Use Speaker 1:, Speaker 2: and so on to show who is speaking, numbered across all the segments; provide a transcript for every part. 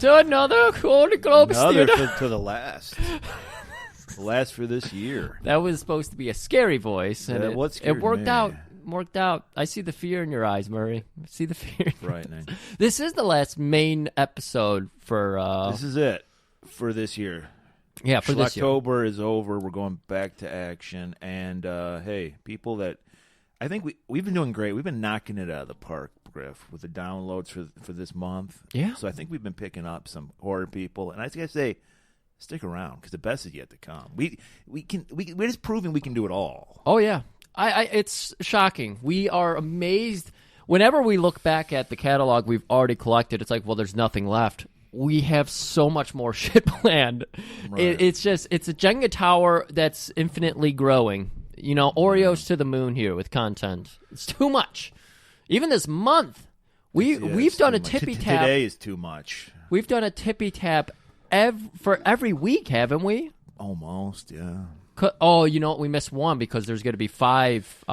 Speaker 1: to another Golan-Globus theater.
Speaker 2: To the last. The last for this year.
Speaker 1: That was supposed to be a scary voice, and it worked out. Worked out. I see the fear in your eyes, Murray. I see the fear.
Speaker 2: Frightening.
Speaker 1: This is the last main episode for.
Speaker 2: This is it for this year.
Speaker 1: Yeah, for this year.
Speaker 2: October is over. We're going back to action, and hey, people that I think we've been doing great. We've been knocking it out of the park, Griff, with the downloads for this month.
Speaker 1: Yeah.
Speaker 2: So I think we've been picking up some horror people, and I just gotta say, stick around because the best is yet to come. We're just proving we can do it all.
Speaker 1: Oh yeah. It's shocking. We are amazed. Whenever we look back at the catalog we've already collected, it's like, well, there's nothing left. We have so much more shit planned.
Speaker 2: Right.
Speaker 1: It's a Jenga tower that's infinitely growing. You know, Oreos to the moon here with content. It's too much. Even this month, we've done a tippy tap.
Speaker 2: Today is too much.
Speaker 1: We've done a tippy tap for every week, haven't we?
Speaker 2: Almost, yeah.
Speaker 1: Oh, you know what? We missed one because there's going to be 5.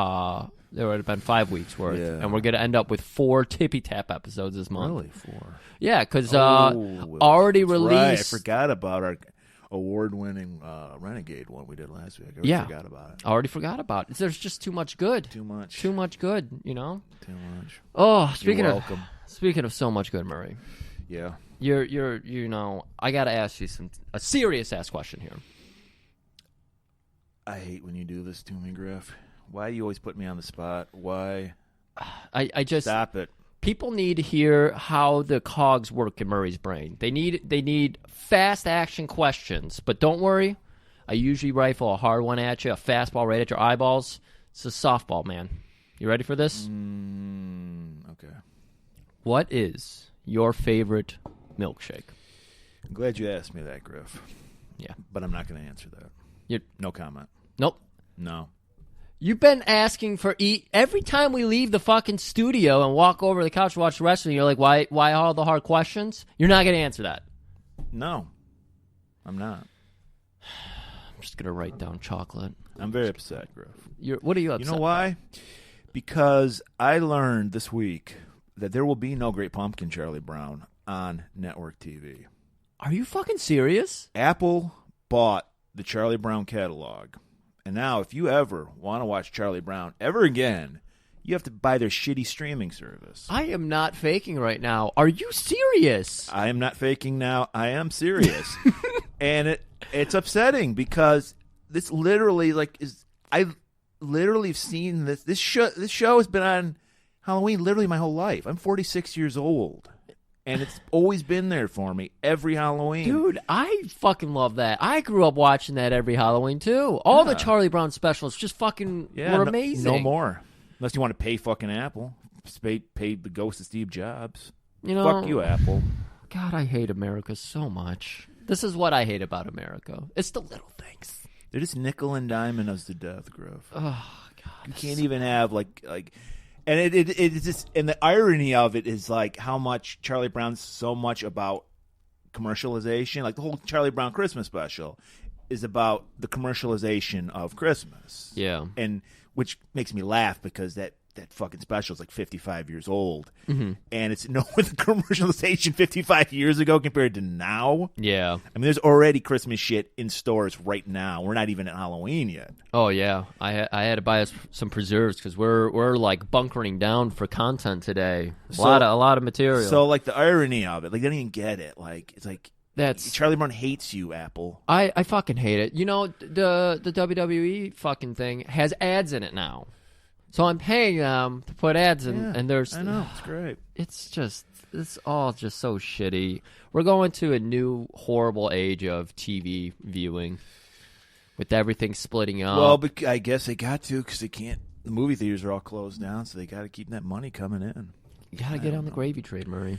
Speaker 1: There would have been 5 weeks worth, and we're going to end up with 4 tippy tap episodes this month.
Speaker 2: Really, 4?
Speaker 1: Yeah, because already released.
Speaker 2: Right, I forgot about our award-winning Renegade one we did last week. I forgot about it.
Speaker 1: Already forgot about it. There's just too much good.
Speaker 2: Too much.
Speaker 1: Too much good. You know.
Speaker 2: Too much.
Speaker 1: Oh,
Speaker 2: You're welcome.
Speaker 1: Speaking of so much good, Murray.
Speaker 2: Yeah.
Speaker 1: You know, I got to ask you a serious ass question here.
Speaker 2: I hate when you do this to me, Griff. Why do you always put me on the spot? Why?
Speaker 1: I just
Speaker 2: stop it.
Speaker 1: People need to hear how the cogs work in Murray's brain. They need fast action questions, but don't worry. I usually rifle a hard one at you, a fastball right at your eyeballs. It's a softball, man. You ready for this?
Speaker 2: Okay.
Speaker 1: What is your favorite milkshake?
Speaker 2: I'm glad you asked me that, Griff.
Speaker 1: Yeah.
Speaker 2: But I'm not going to answer that. No comment.
Speaker 1: Nope.
Speaker 2: No.
Speaker 1: You've been asking for every time we leave the fucking studio and walk over to the couch to watch wrestling, you're like, why all the hard questions? You're not going to answer that.
Speaker 2: No. I'm not.
Speaker 1: I'm just going to write down chocolate.
Speaker 2: I'm very upset, Griff.
Speaker 1: What are you upset
Speaker 2: You know why? Because I learned this week that there will be no Great Pumpkin Charlie Brown on network TV.
Speaker 1: Are you fucking serious?
Speaker 2: Apple bought the Charlie Brown catalog. And now, if you ever want to watch Charlie Brown ever again, you have to buy their shitty streaming service.
Speaker 1: I am not faking right now. Are you serious?
Speaker 2: I am not faking now. I am serious. And it's upsetting because this literally, I've literally seen this. This show has been on Halloween literally my whole life. I'm 46 years old. And it's always been there for me every Halloween.
Speaker 1: Dude, I fucking love that. I grew up watching that every Halloween, too. All the Charlie Brown specials just fucking were amazing.
Speaker 2: No more. Unless you want to pay fucking Apple. Pay the ghost of Steve Jobs.
Speaker 1: You know,
Speaker 2: fuck you, Apple.
Speaker 1: God, I hate America so much. This is what I hate about America. It's the little things.
Speaker 2: They're just nickel and diming us to death, Griff.
Speaker 1: Oh, God.
Speaker 2: You can't even have, and it's just, and the irony of it is like how much Charlie Brown's so much about commercialization. Like the whole Charlie Brown Christmas special is about the commercialization of Christmas.
Speaker 1: Yeah.
Speaker 2: And which makes me laugh because that fucking special is like 55 years old.
Speaker 1: Mm-hmm.
Speaker 2: And it's no the commercialization 55 years ago compared to now.
Speaker 1: Yeah.
Speaker 2: I mean, there's already Christmas shit in stores right now. We're not even at Halloween yet.
Speaker 1: Oh, yeah. I had to buy us some preserves because we're like bunkering down for content today. A lot of material.
Speaker 2: So, like, the irony of it, like, they don't even get it. Like, it's like,
Speaker 1: that's
Speaker 2: Charlie Brown hates you, Apple.
Speaker 1: I fucking hate it. You know, the WWE fucking thing has ads in it now. So I'm paying them to put ads in, and there's...
Speaker 2: I know, it's great.
Speaker 1: It's all just so shitty. We're going to a new horrible age of TV viewing with everything splitting up.
Speaker 2: Well, but I guess they got to because they can't... The movie theaters are all closed down, so they got to keep that money coming in.
Speaker 1: You got to get on the gravy train, Murray.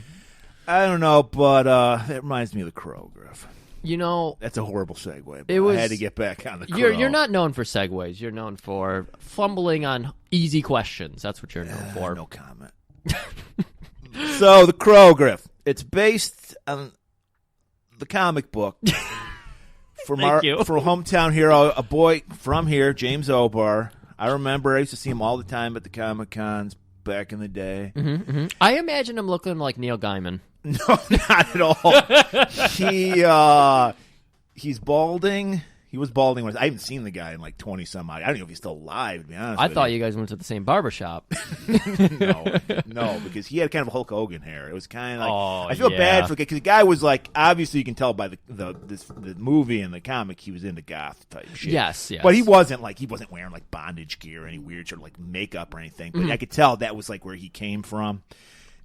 Speaker 2: I don't know, but it reminds me of The Crow, Griff.
Speaker 1: You know,
Speaker 2: that's a horrible segue. But I had to get back on The Crow.
Speaker 1: You're not known for segues. You're known for fumbling on easy questions. That's what you're known for.
Speaker 2: No comment. So, The Crow, Griff. It's based on the comic book from hometown hero, a boy from here, James O'Barr. I remember I used to see him all the time at the Comic-Cons back in the day.
Speaker 1: Mm-hmm, mm-hmm. I imagine him looking like Neil Gaiman.
Speaker 2: No, not at all. He's balding. He was balding when I haven't seen the guy in like 20 some odd. I don't know if he's still alive, to be honest.
Speaker 1: I thought you guys went to the same barbershop.
Speaker 2: No, because he had kind of Hulk Hogan hair. It was kind of like I feel
Speaker 1: yeah.
Speaker 2: bad for because the guy was like obviously you can tell by the movie and the comic he was into goth type shit.
Speaker 1: Yes.
Speaker 2: But he wasn't wearing like bondage gear or any weird sort of like makeup or anything. But I could tell that was like where he came from.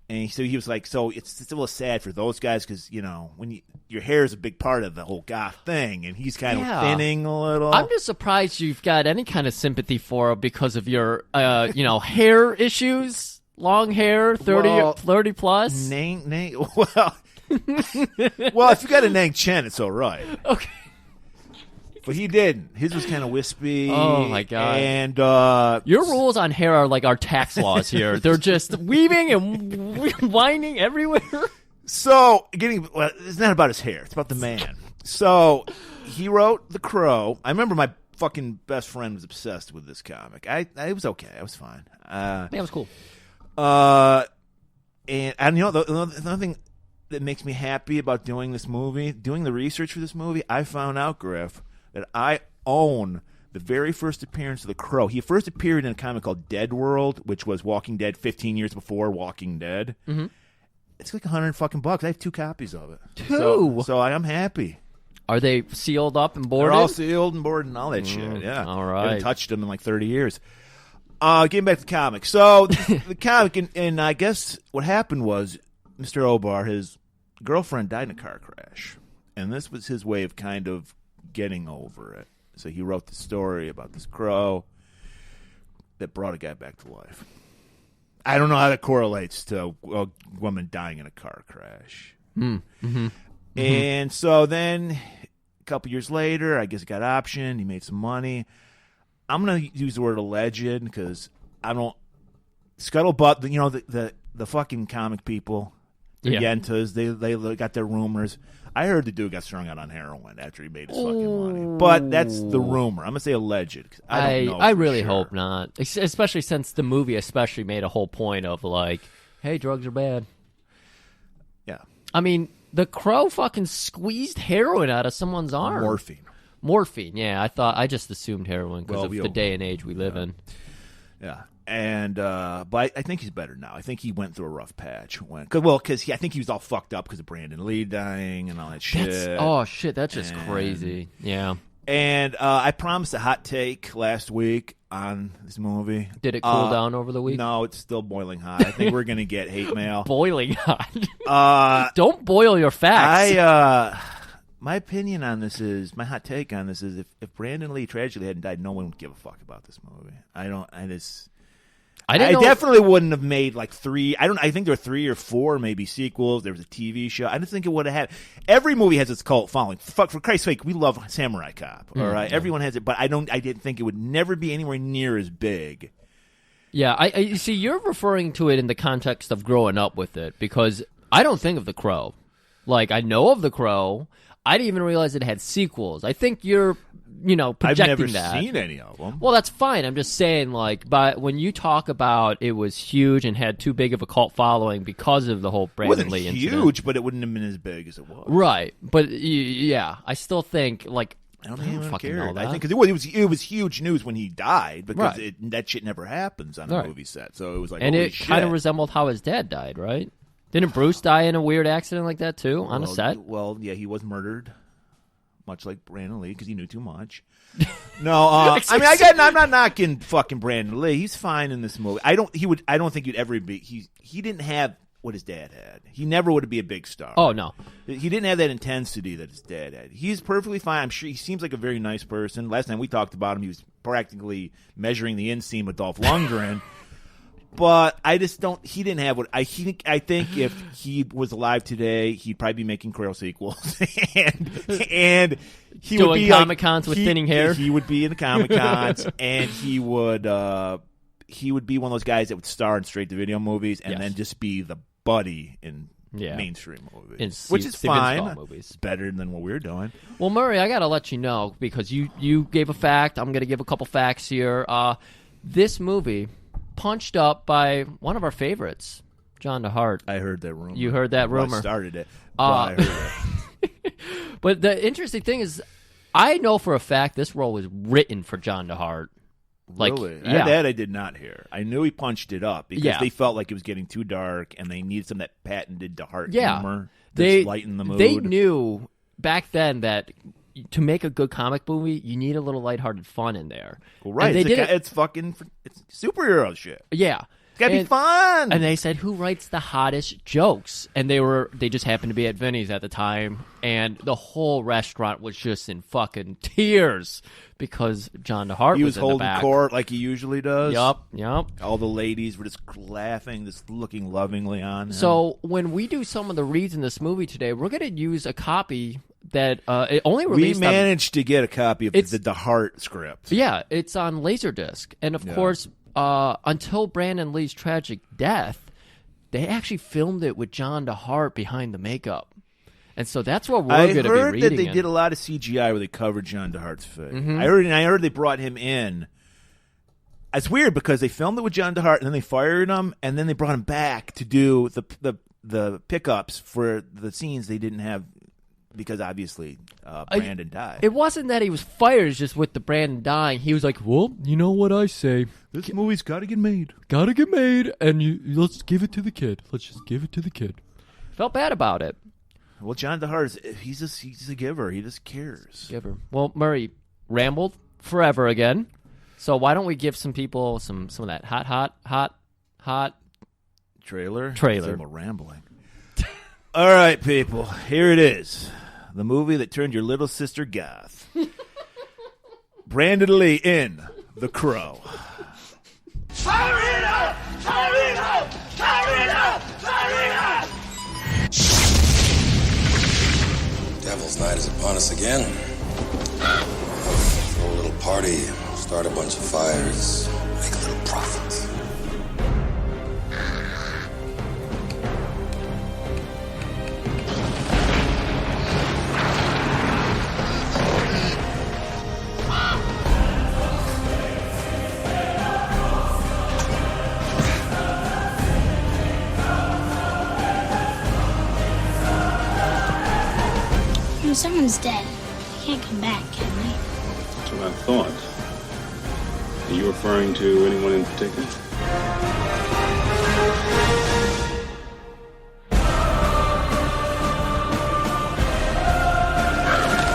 Speaker 2: And so he was like, so it's a little sad for those guys because, you know, when your hair is a big part of the whole goth thing, and he's kind of thinning a little.
Speaker 1: I'm just surprised you've got any kind of sympathy for him because of your, hair issues, long hair, 30 plus.
Speaker 2: Well, if you got a Nang Chen, it's all right.
Speaker 1: Okay.
Speaker 2: But he didn't. His was kind of wispy.
Speaker 1: Oh, my God.
Speaker 2: And
Speaker 1: your rules on hair are like our tax laws here. They're just weaving and winding everywhere.
Speaker 2: So, it's not about his hair. It's about the man. So, he wrote The Crow. I remember my fucking best friend was obsessed with this comic. It was okay. I was fine.
Speaker 1: Yeah, it was cool.
Speaker 2: And another thing that makes me happy about doing this movie, doing the research for this movie, I found out, Griff, that I own the very first appearance of the Crow. He first appeared in a comic called Dead World, which was Walking Dead 15 years before Walking Dead. Mm-hmm. It's like $100 I have 2 copies of it. So I'm happy.
Speaker 1: Are they sealed up and boarded?
Speaker 2: They're all sealed and boarded and all that shit. Yeah.
Speaker 1: All right.
Speaker 2: I haven't touched them in like 30 years. Getting back to the comic. So the comic, and I guess what happened was Mr. Obar, his girlfriend died in a car crash. And this was his way of kind of getting over it. So he wrote the story about this crow that brought a guy back to life. I don't know how that correlates to a woman dying in a car crash.
Speaker 1: Mm-hmm.
Speaker 2: And so then a couple years later, I guess he got optioned. He made some money. I'm going to use the word alleged because I don't scuttlebutt. You know the fucking comic people, the yentas. They got their rumors. I heard the dude got strung out on heroin after he made his fucking money. But that's the rumor. I'm going to say alleged. I don't know.
Speaker 1: I really hope not. Especially since the movie especially made a whole point of like, hey, drugs are bad.
Speaker 2: Yeah.
Speaker 1: I mean, the Crow fucking squeezed heroin out of someone's arm. Morphine, yeah. I just assumed heroin because of the day and age we live in.
Speaker 2: Yeah. And but I think he's better now. I think he went through a rough patch. Because I think he was all fucked up because of Brandon Lee dying and all that shit.
Speaker 1: That's just crazy. Yeah.
Speaker 2: And I promised a hot take last week on this movie.
Speaker 1: Did it cool down over the week?
Speaker 2: No, it's still boiling hot. I think we're gonna get hate mail.
Speaker 1: Boiling hot. Don't boil your facts.
Speaker 2: My opinion on this is, my hot take on this is, if Brandon Lee tragically hadn't died, no one would give a fuck about this movie. I definitely wouldn't have made like 3. I think there were 3 or 4 maybe sequels. There was a TV show. I don't think it would have had. Every movie has its cult following. Fuck, for Christ's sake, we love Samurai Cop. All right, everyone has it, but I didn't think it would never be anywhere near as big.
Speaker 1: Yeah, you see, you're referring to it in the context of growing up with it because I don't think of The Crow. Like, I know of The Crow. I didn't even realize it had sequels. I think you're, projecting that.
Speaker 2: I've never seen any of them.
Speaker 1: Well, that's fine. I'm just saying, like, but when you talk about it was huge and had too big of a cult following because of the whole Brandon Lee incident.
Speaker 2: It wasn't huge, but it wouldn't have been as big as it was.
Speaker 1: Right. But, yeah, I still think, like,
Speaker 2: I don't fucking
Speaker 1: know that.
Speaker 2: I think because it was huge news when he died because that shit never happens on a movie set. So it was like,
Speaker 1: and it kind of resembled how his dad died, right? Didn't Bruce die in a weird accident like that too on a set?
Speaker 2: Well, yeah, he was murdered, much like Brandon Lee because he knew too much. No, I'm not knocking fucking Brandon Lee. He's fine in this movie. I don't think he'd ever be. He didn't have what his dad had. He never would be a big star.
Speaker 1: Oh no,
Speaker 2: he didn't have that intensity that his dad had. He's perfectly fine. I'm sure he seems like a very nice person. Last time we talked about him, he was practically measuring the inseam with Dolph Lundgren. But I just don't. He didn't have what I think. I think if he was alive today, he'd probably be making Crow sequels, and he
Speaker 1: doing
Speaker 2: would be
Speaker 1: Comic Cons with thinning hair.
Speaker 2: He would be in the Comic Cons, and he would be one of those guys that would star in straight to video movies, and then just be the buddy in mainstream movies, which is fine. It's better than what we're doing.
Speaker 1: Well, Murray, I got to let you know because you gave a fact. I'm going to give a couple facts here. This movie. Punched up by one of our favorites, John DeHart.
Speaker 2: I heard that rumor.
Speaker 1: You heard that rumor.
Speaker 2: I started it, but I heard it.
Speaker 1: But the interesting thing is, I know for a fact this role was written for John DeHart. Like,
Speaker 2: really?
Speaker 1: yeah.
Speaker 2: That I did not hear. I knew he punched it up because
Speaker 1: Yeah.
Speaker 2: they felt like it was getting too dark, and they needed some of that patented DeHart
Speaker 1: Yeah.
Speaker 2: humor
Speaker 1: They
Speaker 2: that's lighten the mood.
Speaker 1: They knew back then that to make a good comic movie, you need a little lighthearted fun in there.
Speaker 2: Well, right.
Speaker 1: And they did it.
Speaker 2: It's superhero shit.
Speaker 1: Yeah.
Speaker 2: It's got to be fun.
Speaker 1: And they said, who writes the hottest jokes? And they just happened to be at Vinny's at the time, and the whole restaurant was just in fucking tears because John DeHart
Speaker 2: he
Speaker 1: was
Speaker 2: was
Speaker 1: in the
Speaker 2: holding
Speaker 1: back.
Speaker 2: court like he usually does.
Speaker 1: Yup.
Speaker 2: All the ladies were just laughing, just looking lovingly on him.
Speaker 1: So when we do some of the reads in this movie today, we're going to use a copy that it only released.
Speaker 2: We managed to get a copy of the DeHart script.
Speaker 1: Yeah, it's on Laserdisc, and of course, until Brandon Lee's tragic death, they actually filmed it with John DeHart behind the makeup, and so that's what we're going to be reading.
Speaker 2: I heard that they did a lot of CGI where they covered John DeHart's face.
Speaker 1: Mm-hmm.
Speaker 2: I heard they brought him in. It's weird because they filmed it with John DeHart and then they fired him and then they brought him back to do the pickups for the scenes they didn't have. Because obviously Brandon died.
Speaker 1: It wasn't that he was fired, it's just with the Brandon dying. He was like, well, you know what I say.
Speaker 2: This movie's got to get made.
Speaker 1: Got to get made, and let's give it to the kid. Let's just give it to the kid. Felt bad about it.
Speaker 2: Well, John DeHart, he's a giver. He just cares.
Speaker 1: Giver. Well, Murray rambled forever again. So why don't we give some people some of that hot
Speaker 2: trailer?
Speaker 1: Trailer.
Speaker 2: More rambling. All right, people. Here it is. The movie that turned your little sister goth. Brandon Lee in The Crow.
Speaker 3: Farina! Farina! Farina! Farina!
Speaker 4: Devil's Night is upon us again. Throw a little party, start a bunch of fires, make a little profit.
Speaker 5: When someone's dead, they can't come back, can they?
Speaker 6: That's what I thought. Are you referring to anyone in particular?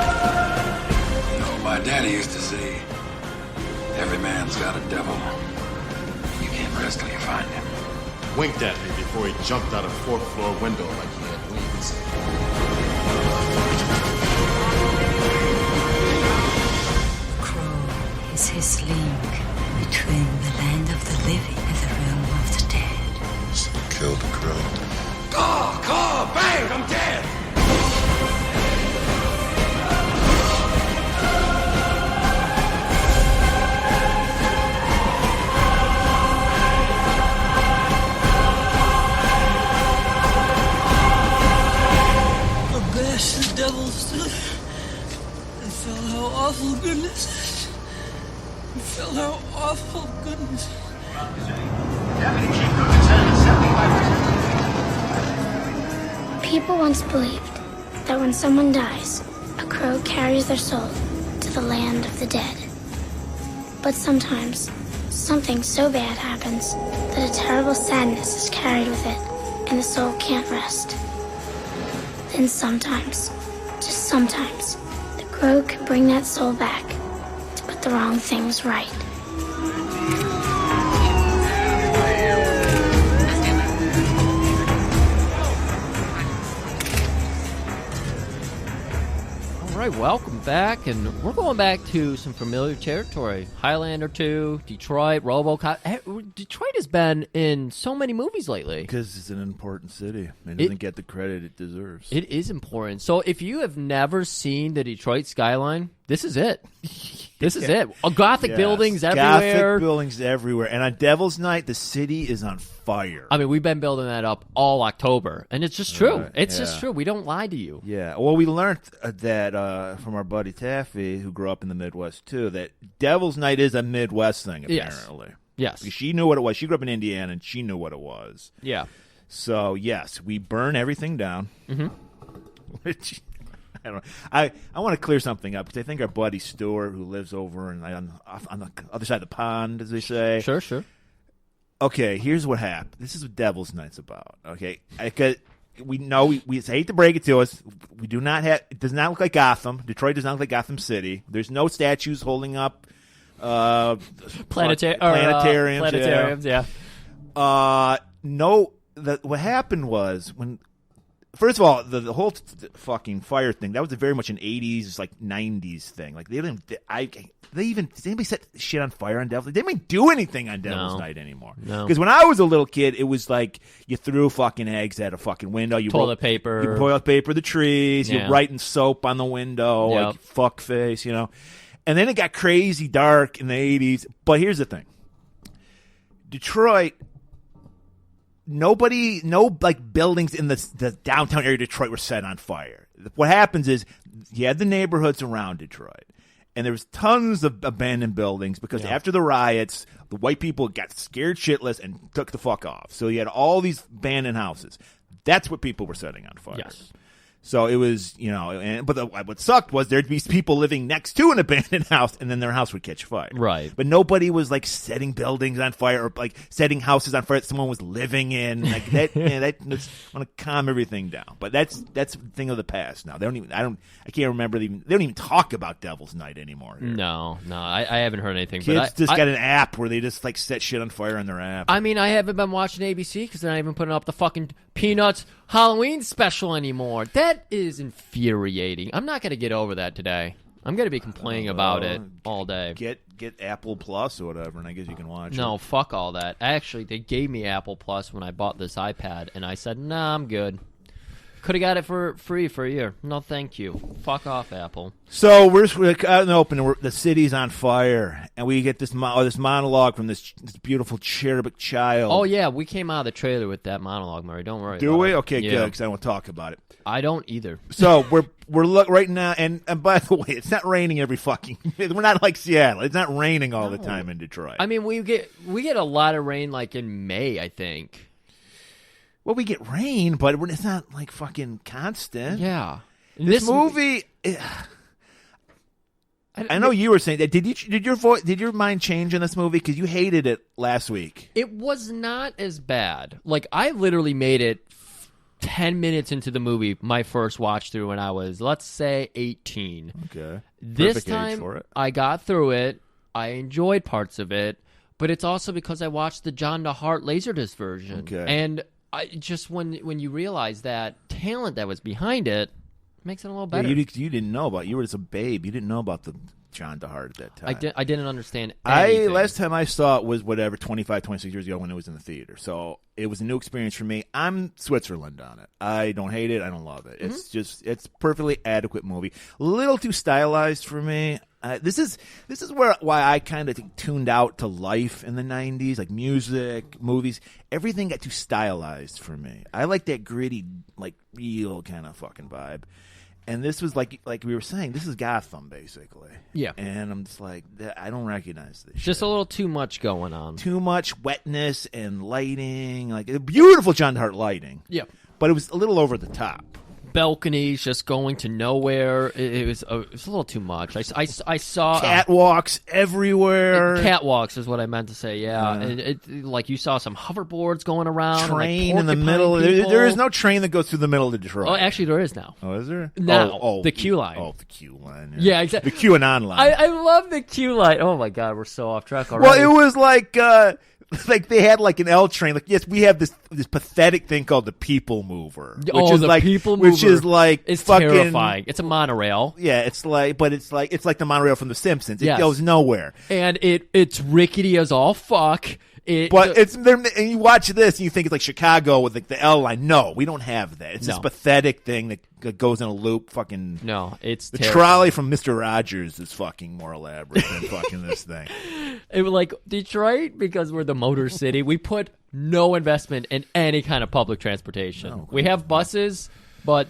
Speaker 4: You know, my daddy used to say, every man's got a devil. You can't rest till you find him.
Speaker 7: Winked at me before he jumped out a fourth-floor window like he had wings.
Speaker 8: Crow is his link between the land of the living and the realm of the dead.
Speaker 4: So kill the crow.
Speaker 3: Caw, bang, I'm dead!
Speaker 8: The devil stood and felt how awful goodness is. And felt how awful goodness.
Speaker 5: People once believed that when someone dies, a crow carries their soul to the land of the dead. But sometimes, something so bad happens that a terrible sadness is carried with it, and the soul can't rest. Then sometimes, just sometimes, the crow can bring that soul back to put the wrong things right.
Speaker 1: All right, welcome back, and we're going back to some familiar territory. Highlander 2, Detroit, RoboCop. Detroit has been in so many movies lately.
Speaker 2: Because it's an important city. It doesn't get the credit it deserves.
Speaker 1: It is important. So if you have never seen the Detroit skyline, this is it. This is it. Gothic buildings everywhere.
Speaker 2: Gothic buildings everywhere. And on Devil's Night, the city is on fire.
Speaker 1: I mean, we've been building that up all October, and it's just true.
Speaker 2: Right,
Speaker 1: It's just true. We don't lie to you.
Speaker 2: Yeah. Well, we learned that from our buddy Taffy, who grew up in the Midwest, too, that Devil's Night is a Midwest thing, apparently.
Speaker 1: Yes.
Speaker 2: She knew what it was. She grew up in Indiana, and she knew what it was.
Speaker 1: Yeah.
Speaker 2: So yes, we burn everything down. Mm-hmm. Which I don't know. I want to clear something up because I think our buddy Stuart, who lives over on the other side of the pond, as they say.
Speaker 1: Sure.
Speaker 2: Okay, here's what happened. This is what Devil's Night's about. Okay, we know we hate to break it to us. We do not have. It does not look like Gotham. Detroit does not look like Gotham City. There's no statues holding up
Speaker 1: planetariums. Yeah.
Speaker 2: No. What happened was when. First of all, the whole fucking fire thing, that was very much an 80s, like 90s thing. Like, did anybody set shit on fire on Devil's Night? They didn't do anything on Devil's Night anymore.
Speaker 1: No.
Speaker 2: Because when I was a little kid, it was like you threw fucking eggs at a fucking window.
Speaker 1: Toilet paper,
Speaker 2: the trees, you're writing soap on the window, like fuck face, you know. And then it got crazy dark in the 80s. But here's the thing. Detroit... No buildings in the downtown area of Detroit were set on fire. What happens is you had the neighborhoods around Detroit, and there was tons of abandoned buildings because after the riots, the white people got scared shitless and took the fuck off. So you had all these abandoned houses. That's what people were setting on fire.
Speaker 1: Yes.
Speaker 2: So it was, what sucked was there'd be people living next to an abandoned house, and then their house would catch fire.
Speaker 1: Right.
Speaker 2: But nobody was like setting buildings on fire or like setting houses on fire that someone was living in. Like that, that's want to calm everything down. But that's a thing of the past now. I can't remember they don't even talk about Devil's Night anymore. Here.
Speaker 1: No, I haven't heard anything.
Speaker 2: Kids got an app where they just like set shit on fire on their app.
Speaker 1: I mean, I haven't been watching ABC because they're not even putting up the fucking Peanuts Halloween special anymore. That is infuriating. I'm not going to get over that today. I'm going to be complaining about it all day.
Speaker 2: Get Apple Plus or whatever, and I guess you can watch it.
Speaker 1: No, fuck all that. Actually, they gave me Apple Plus when I bought this iPad, and I said, nah, I'm good. Could have got it for free for a year. No, thank you. Fuck off, Apple.
Speaker 2: So we're out in the open, and the city's on fire, and we get this monologue from this beautiful cherubic child.
Speaker 1: Oh, yeah, we came out of the trailer with that monologue, Murray. Don't worry.
Speaker 2: Do we? Okay,
Speaker 1: yeah.
Speaker 2: Good, because I don't want to talk about it.
Speaker 1: I don't either.
Speaker 2: So we're right now, and by the way, it's not raining every fucking. We're not like Seattle. It's not raining all the time in Detroit.
Speaker 1: I mean, we get a lot of rain like in May, I think.
Speaker 2: Well, we get rain, but it's not like fucking constant.
Speaker 1: Yeah.
Speaker 2: This movie. I know you were saying that. Did your mind change in this movie because you hated it last week?
Speaker 1: It was not as bad. Like I literally made it 10 minutes into the movie, my first watch through when I was, let's say, 18.
Speaker 2: Okay.
Speaker 1: This
Speaker 2: Perfect
Speaker 1: time
Speaker 2: age for it.
Speaker 1: I got through it. I enjoyed parts of it, but it's also because I watched the John DeHart Laserdisc version.
Speaker 2: Okay.
Speaker 1: And I just when you realize that talent that was behind it makes it a little better.
Speaker 2: Yeah, you didn't know about. You were just a babe. You didn't know about the John DeHart at that time.
Speaker 1: I didn't understand anything.
Speaker 2: Last time I saw it was 25, 26 years ago when it was in the theater. So it was a new experience for me. I'm Switzerland on it. I don't hate it. I don't love it. Mm-hmm. It's perfectly adequate movie. A little too stylized for me. This is why I kind of tuned out to life in the 90s, like music, movies. Everything got too stylized for me. I like that gritty, like real kind of fucking vibe. And this was like we were saying, this is Gotham basically.
Speaker 1: Yeah.
Speaker 2: And I'm just like, I don't recognize this.
Speaker 1: Just
Speaker 2: shit.
Speaker 1: a little too much going on.
Speaker 2: Too much wetness and lighting, like beautiful John DeHart lighting.
Speaker 1: Yeah.
Speaker 2: But it was a little over the top.
Speaker 1: Balconies just going to nowhere. It was a little too much. I saw
Speaker 2: catwalks everywhere.
Speaker 1: Catwalks is what I meant to say. Yeah, like you saw some hoverboards going around.
Speaker 2: Train
Speaker 1: and,
Speaker 2: in the middle. There is no train that goes through the middle of Detroit.
Speaker 1: Oh, actually, there is now.
Speaker 2: Oh, is there?
Speaker 1: Now, the Q line.
Speaker 2: Oh, the Q line.
Speaker 1: Yeah, exactly.
Speaker 2: The QAnon line.
Speaker 1: I love the Q line. Oh my God, we're so off track already.
Speaker 2: Well, it was like they had like an L train. Like, yes, we have this pathetic thing called the People Mover, which is
Speaker 1: the
Speaker 2: like
Speaker 1: People Mover,
Speaker 2: which is like
Speaker 1: it's
Speaker 2: fucking
Speaker 1: terrifying. It's a monorail.
Speaker 2: Yeah, it's like the monorail from The Simpsons. It
Speaker 1: Yes.
Speaker 2: goes nowhere,
Speaker 1: and it's rickety as all fuck.
Speaker 2: And you watch this and you think it's like Chicago with like the L line. No, we don't have that. It's this pathetic thing that goes in a loop. Fucking
Speaker 1: no, it's
Speaker 2: the
Speaker 1: terrifying.
Speaker 2: trolley from Mr. Rogers is fucking more elaborate than fucking this thing.
Speaker 1: It was like Detroit, because we're the motor city. We put no investment in any kind of public transportation.
Speaker 2: No.
Speaker 1: We have buses, but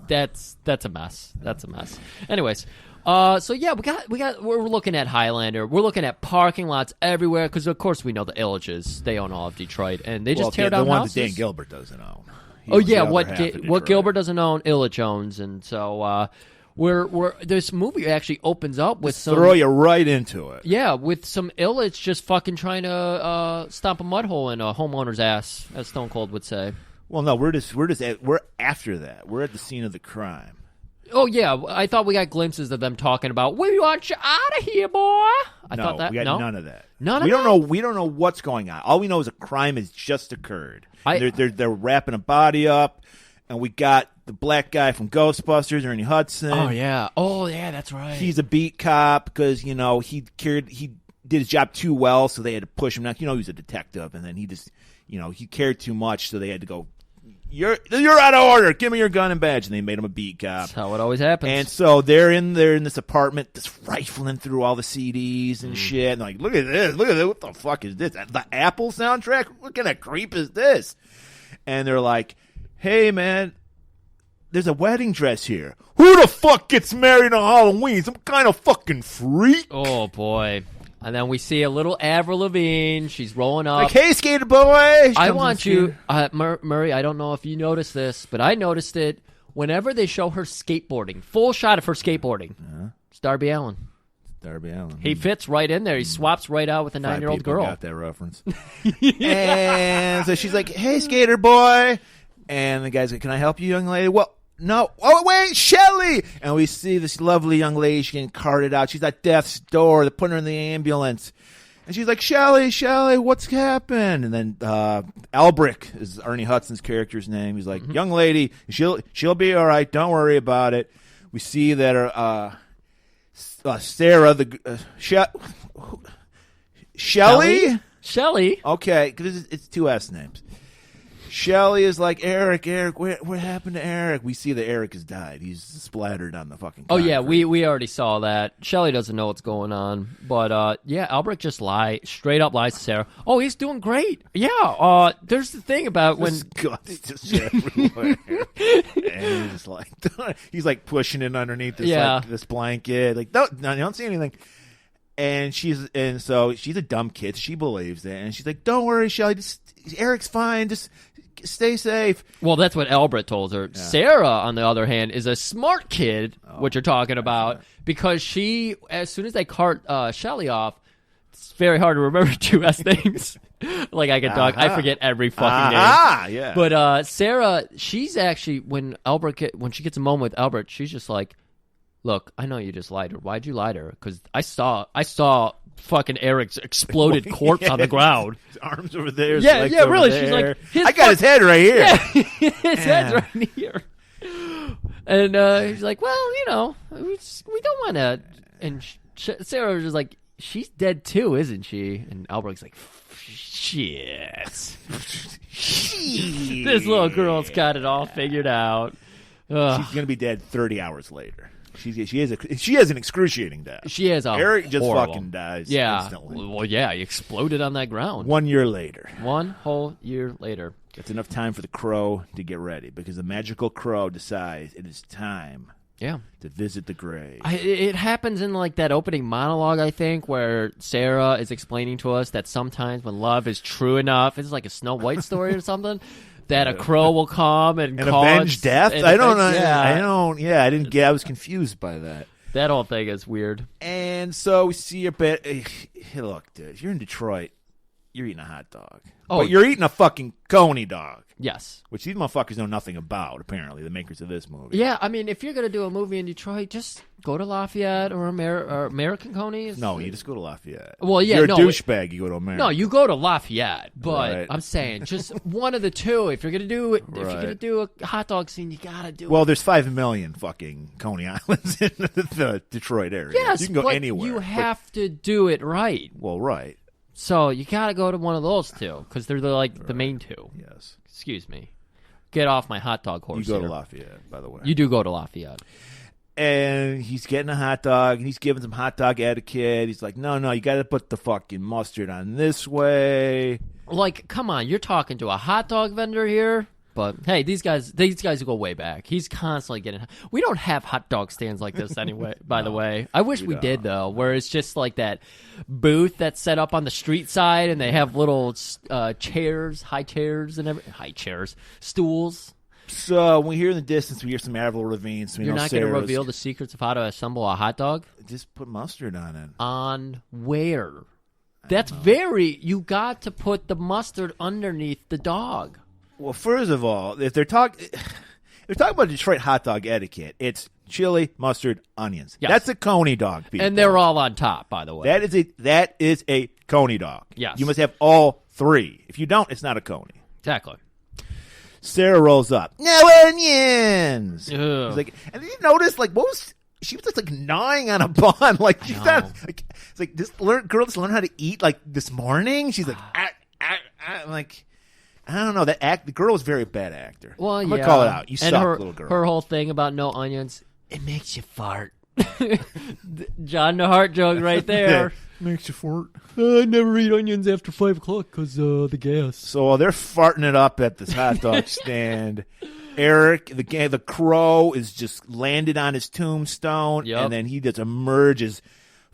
Speaker 1: That's a mess. That's a mess. Anyways, so yeah, we're looking at Highlander. We're looking at parking lots everywhere because of course we know the Illages. They own all of Detroit, and they just tear down
Speaker 2: the one
Speaker 1: houses.
Speaker 2: that Dan Gilbert doesn't own. He
Speaker 1: Oh
Speaker 2: owns the
Speaker 1: yeah,
Speaker 2: other
Speaker 1: what
Speaker 2: half of
Speaker 1: what
Speaker 2: Detroit.
Speaker 1: Gilbert doesn't own, Illich owns, and so we're this movie actually opens up with some
Speaker 2: throw you right into it.
Speaker 1: Yeah, with some Illich just fucking trying to stomp a mud hole in a homeowner's ass, as Stone Cold would say.
Speaker 2: Well, no, we're after that. We're at the scene of the crime.
Speaker 1: Oh yeah, I thought we got glimpses of them talking about we want you out of here, boy. I thought that
Speaker 2: we got none of that. We don't know what's going on. All we know is a crime has just occurred. They're wrapping a body up, and we got the black guy from Ghostbusters, Ernie Hudson.
Speaker 1: Oh yeah, that's right.
Speaker 2: He's a beat cop because he did his job too well, so they had to push him. Now he was a detective, and then he just he cared too much, so they had to go. You're out of order. Give me your gun and badge, and they made him a beat cop.
Speaker 1: That's how it always happens.
Speaker 2: And so they're in this apartment, just rifling through all the CDs and shit. And like, look at this. What the fuck is this? The Apple soundtrack? What kind of creep is this? And they're like, hey, man, there's a wedding dress here. Who the fuck gets married on Halloween? Some kind of fucking freak?
Speaker 1: Oh, boy. And then we see a little Avril Lavigne. She's rolling up.
Speaker 2: Like, hey, skater boy.
Speaker 1: I want you, Murray, I don't know if you noticed this, but I noticed it whenever they show her skateboarding. Full shot of her skateboarding. It's Darby Allin. He fits right in there. He swaps right out with a 9-year-old girl.
Speaker 2: Got that reference. And so she's like, hey, skater boy. And the guy's like, can I help you, young lady? Well, no. Oh, wait, Shelly! And we see this lovely young lady. She's getting carted out. She's at death's door. They're putting her in the ambulance. And she's like, Shelly, what's happened? And then Albrick is Ernie Hudson's character's name. He's like, young lady, she'll be all right. Don't worry about it. We see that her, Sarah, Shelly?
Speaker 1: Shelly?
Speaker 2: Okay, because it's two S names. Shelly is like, Eric, what happened to Eric? We see that Eric has died. He's splattered on the fucking concrete.
Speaker 1: Oh, yeah, we already saw that. Shelly doesn't know what's going on. But, yeah, Albrecht just straight up lies to Sarah. Oh, he's doing great. Yeah, there's the thing about when...
Speaker 2: Guts just everywhere. And he's like, he's like pushing it underneath this blanket. Like, no, you don't see anything. And so she's a dumb kid. She believes it. And she's like, don't worry, Shelly. Eric's fine. Just stay safe.
Speaker 1: Well, that's what Albrecht told her. Yeah. Sarah, on the other hand, is a smart kid, what you're talking about, because she, as soon as they cart Shelly off, it's very hard to remember two S things. Like I can talk, I forget every fucking name.
Speaker 2: Yeah.
Speaker 1: But Sarah, she's actually, when she gets a moment with Albrecht, she's just like, look, I know you just lied to her. Why'd you lie to her? Because I saw fucking Eric's exploded corpse on the ground.
Speaker 2: His arms over there.
Speaker 1: Yeah, really.
Speaker 2: There.
Speaker 1: She's like,
Speaker 2: I got his head right here.
Speaker 1: Yeah, his head's right here. And he's like, well, we don't want to. And Sarah was just like, she's dead too, isn't she? And Albrecht's like, shit. This little girl's got it all figured out.
Speaker 2: Ugh. She's gonna be dead 30 hours later. She has an excruciating death.
Speaker 1: She has
Speaker 2: Eric just
Speaker 1: horrible.
Speaker 2: Fucking dies.
Speaker 1: Yeah.
Speaker 2: Instantly.
Speaker 1: Well, yeah, he exploded on that ground.
Speaker 2: 1 year later.
Speaker 1: 1 whole year later.
Speaker 2: That's enough time for the crow to get ready because the magical crow decides it is time.
Speaker 1: Yeah.
Speaker 2: To visit the grave.
Speaker 1: It happens in like that opening monologue, I think, where Sarah is explaining to us that sometimes when love is true enough, it's like a Snow White story or something. That a crow will come and
Speaker 2: avenge death. I don't know. Yeah. I didn't get. I was confused by that.
Speaker 1: That whole thing is weird.
Speaker 2: And so we see a bit. Hey, look, dude. If you're in Detroit, you're eating a hot dog. But you're eating a fucking coney dog.
Speaker 1: Yes.
Speaker 2: Which these motherfuckers know nothing about, apparently, the makers of this movie.
Speaker 1: Yeah, I mean, if you're going to do a movie in Detroit, just go to Lafayette or American Coney.
Speaker 2: No, you just go to Lafayette.
Speaker 1: Well, yeah,
Speaker 2: you're a douchebag, you go to American.
Speaker 1: No, you go to Lafayette. But I'm saying, just one of the two. If you're going to do a hot dog scene, you got to do it.
Speaker 2: Well, there's 5 million fucking Coney Islands in the Detroit area.
Speaker 1: Yes,
Speaker 2: you can go anywhere.
Speaker 1: You have to do it right.
Speaker 2: Well, right.
Speaker 1: So you got to go to one of those two because they're the main two.
Speaker 2: Yes.
Speaker 1: Excuse me. Get off my hot dog horse.
Speaker 2: You go
Speaker 1: here.
Speaker 2: to Lafayette, by the way.
Speaker 1: You do go to Lafayette.
Speaker 2: And he's getting a hot dog, and he's giving some hot dog etiquette. He's like, no, you got to put the fucking mustard on this way.
Speaker 1: Like, come on, you're talking to a hot dog vendor here? But hey, these guys go way back. He's constantly getting. We don't have hot dog stands like this anyway. By the way, I wish we did though, where it's just like that booth that's set up on the street side, and they have little chairs, high chairs, stools.
Speaker 2: So when we hear in the distance, we hear some Avril Lavigne. So
Speaker 1: You're not going to reveal the secrets of how to assemble a hot dog?
Speaker 2: Just put mustard on it.
Speaker 1: On where? That's you got to put the mustard underneath the dog.
Speaker 2: Well, first of all, if they're talking about Detroit hot dog etiquette, it's chili, mustard, onions.
Speaker 1: Yes.
Speaker 2: That's a Coney dog, people.
Speaker 1: And they're all on top, by the way.
Speaker 2: That is a Coney dog.
Speaker 1: Yes.
Speaker 2: You must have all three. If you don't, it's not a Coney.
Speaker 1: Exactly.
Speaker 2: Sarah rolls up. No onions. He's like, and then you notice, like, she was just like gnawing on a bun. Like she's not. Like, it's like this girl just learned how to eat like this morning. She's like, I'm like, I don't know. The girl was a very bad actor.
Speaker 1: Well,
Speaker 2: I'm gonna call it out. You suck, little girl.
Speaker 1: Her whole thing about no onions, it makes you fart. John the Heart joke right there.
Speaker 2: Makes you fart.
Speaker 1: I never eat onions after 5 o'clock because the gas.
Speaker 2: So while they're farting it up at this hot dog stand, Eric, the crow, is just landed on his tombstone, and then he just emerges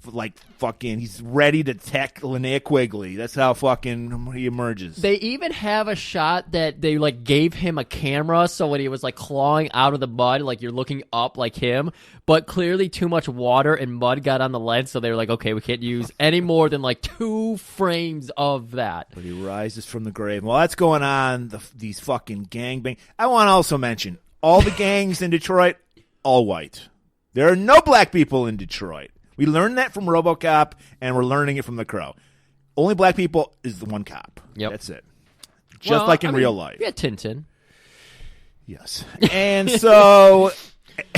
Speaker 2: like fucking. He's ready to attack Linnea Quigley. That's how fucking he emerges.
Speaker 1: They even have a shot that they like gave him a camera, so when he was like clawing out of the mud, like you're looking up like him, but clearly too much water and mud got on the lens, so they were like, okay, we can't use any more than like 2 frames of that.
Speaker 2: But he rises from the grave. While that's going on, these fucking gangbang. I want to also mention all the gangs in Detroit, all white. There are no black people in Detroit. We learned that from RoboCop, and we're learning it from The Crow. Only black people is the one cop.
Speaker 1: Yep.
Speaker 2: That's it. Just like in real life.
Speaker 1: Yeah, Tintin.
Speaker 2: Yes. And so,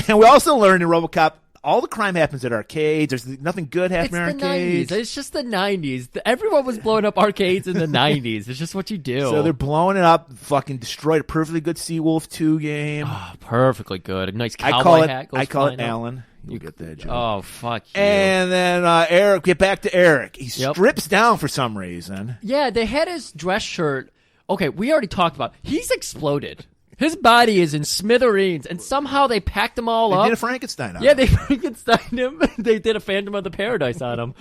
Speaker 2: and we also learned in RoboCop, all the crime happens at arcades. There's nothing good happening in arcades.
Speaker 1: 90s. It's just the 90s. Everyone was blowing up arcades in the 90s. It's just what you do.
Speaker 2: So they're blowing it up, fucking destroyed a perfectly good Seawolf 2 game.
Speaker 1: Oh, perfectly good. A nice cowboy hat goes
Speaker 2: I call it
Speaker 1: flying up.
Speaker 2: Alan. You get that joke.
Speaker 1: Oh, fuck you.
Speaker 2: And then Eric, get back to Eric. He strips down for some reason.
Speaker 1: Yeah, they had his dress shirt. Okay, we already talked about he's exploded. His body is in smithereens, and somehow they packed him all up.
Speaker 2: They did a Frankenstein on him.
Speaker 1: Yeah, they Frankensteined him. They did a Phantom of the Paradise on him.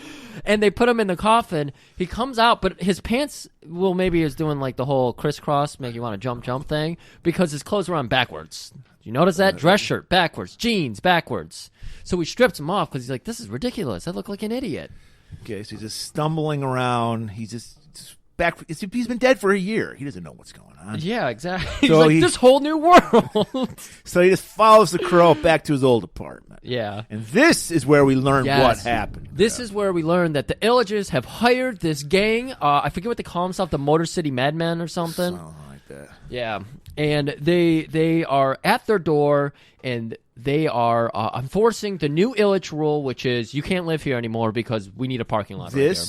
Speaker 1: And they put him in the coffin. He comes out, but his pants, well, maybe he was doing like the whole crisscross, make you want to jump thing, because his clothes were on backwards. You notice that? Dress shirt backwards, jeans backwards. So he strips him off because he's like, this is ridiculous. I look like an idiot.
Speaker 2: Okay, so he's just stumbling around. He's just back. He's been dead for a year. He doesn't know what's going on.
Speaker 1: Yeah, exactly.
Speaker 2: So
Speaker 1: he's like, this whole new world.
Speaker 2: So he just follows the crow back to his old apartment.
Speaker 1: Yeah.
Speaker 2: And this is where we learn what happened.
Speaker 1: This is where we learn that the Illages have hired this gang. I forget what they call themselves, the Motor City Madmen or something.
Speaker 2: Something like that.
Speaker 1: Yeah. And they are at their door, and they are enforcing the new Illich rule, which is you can't live here anymore because we need a parking lot right there.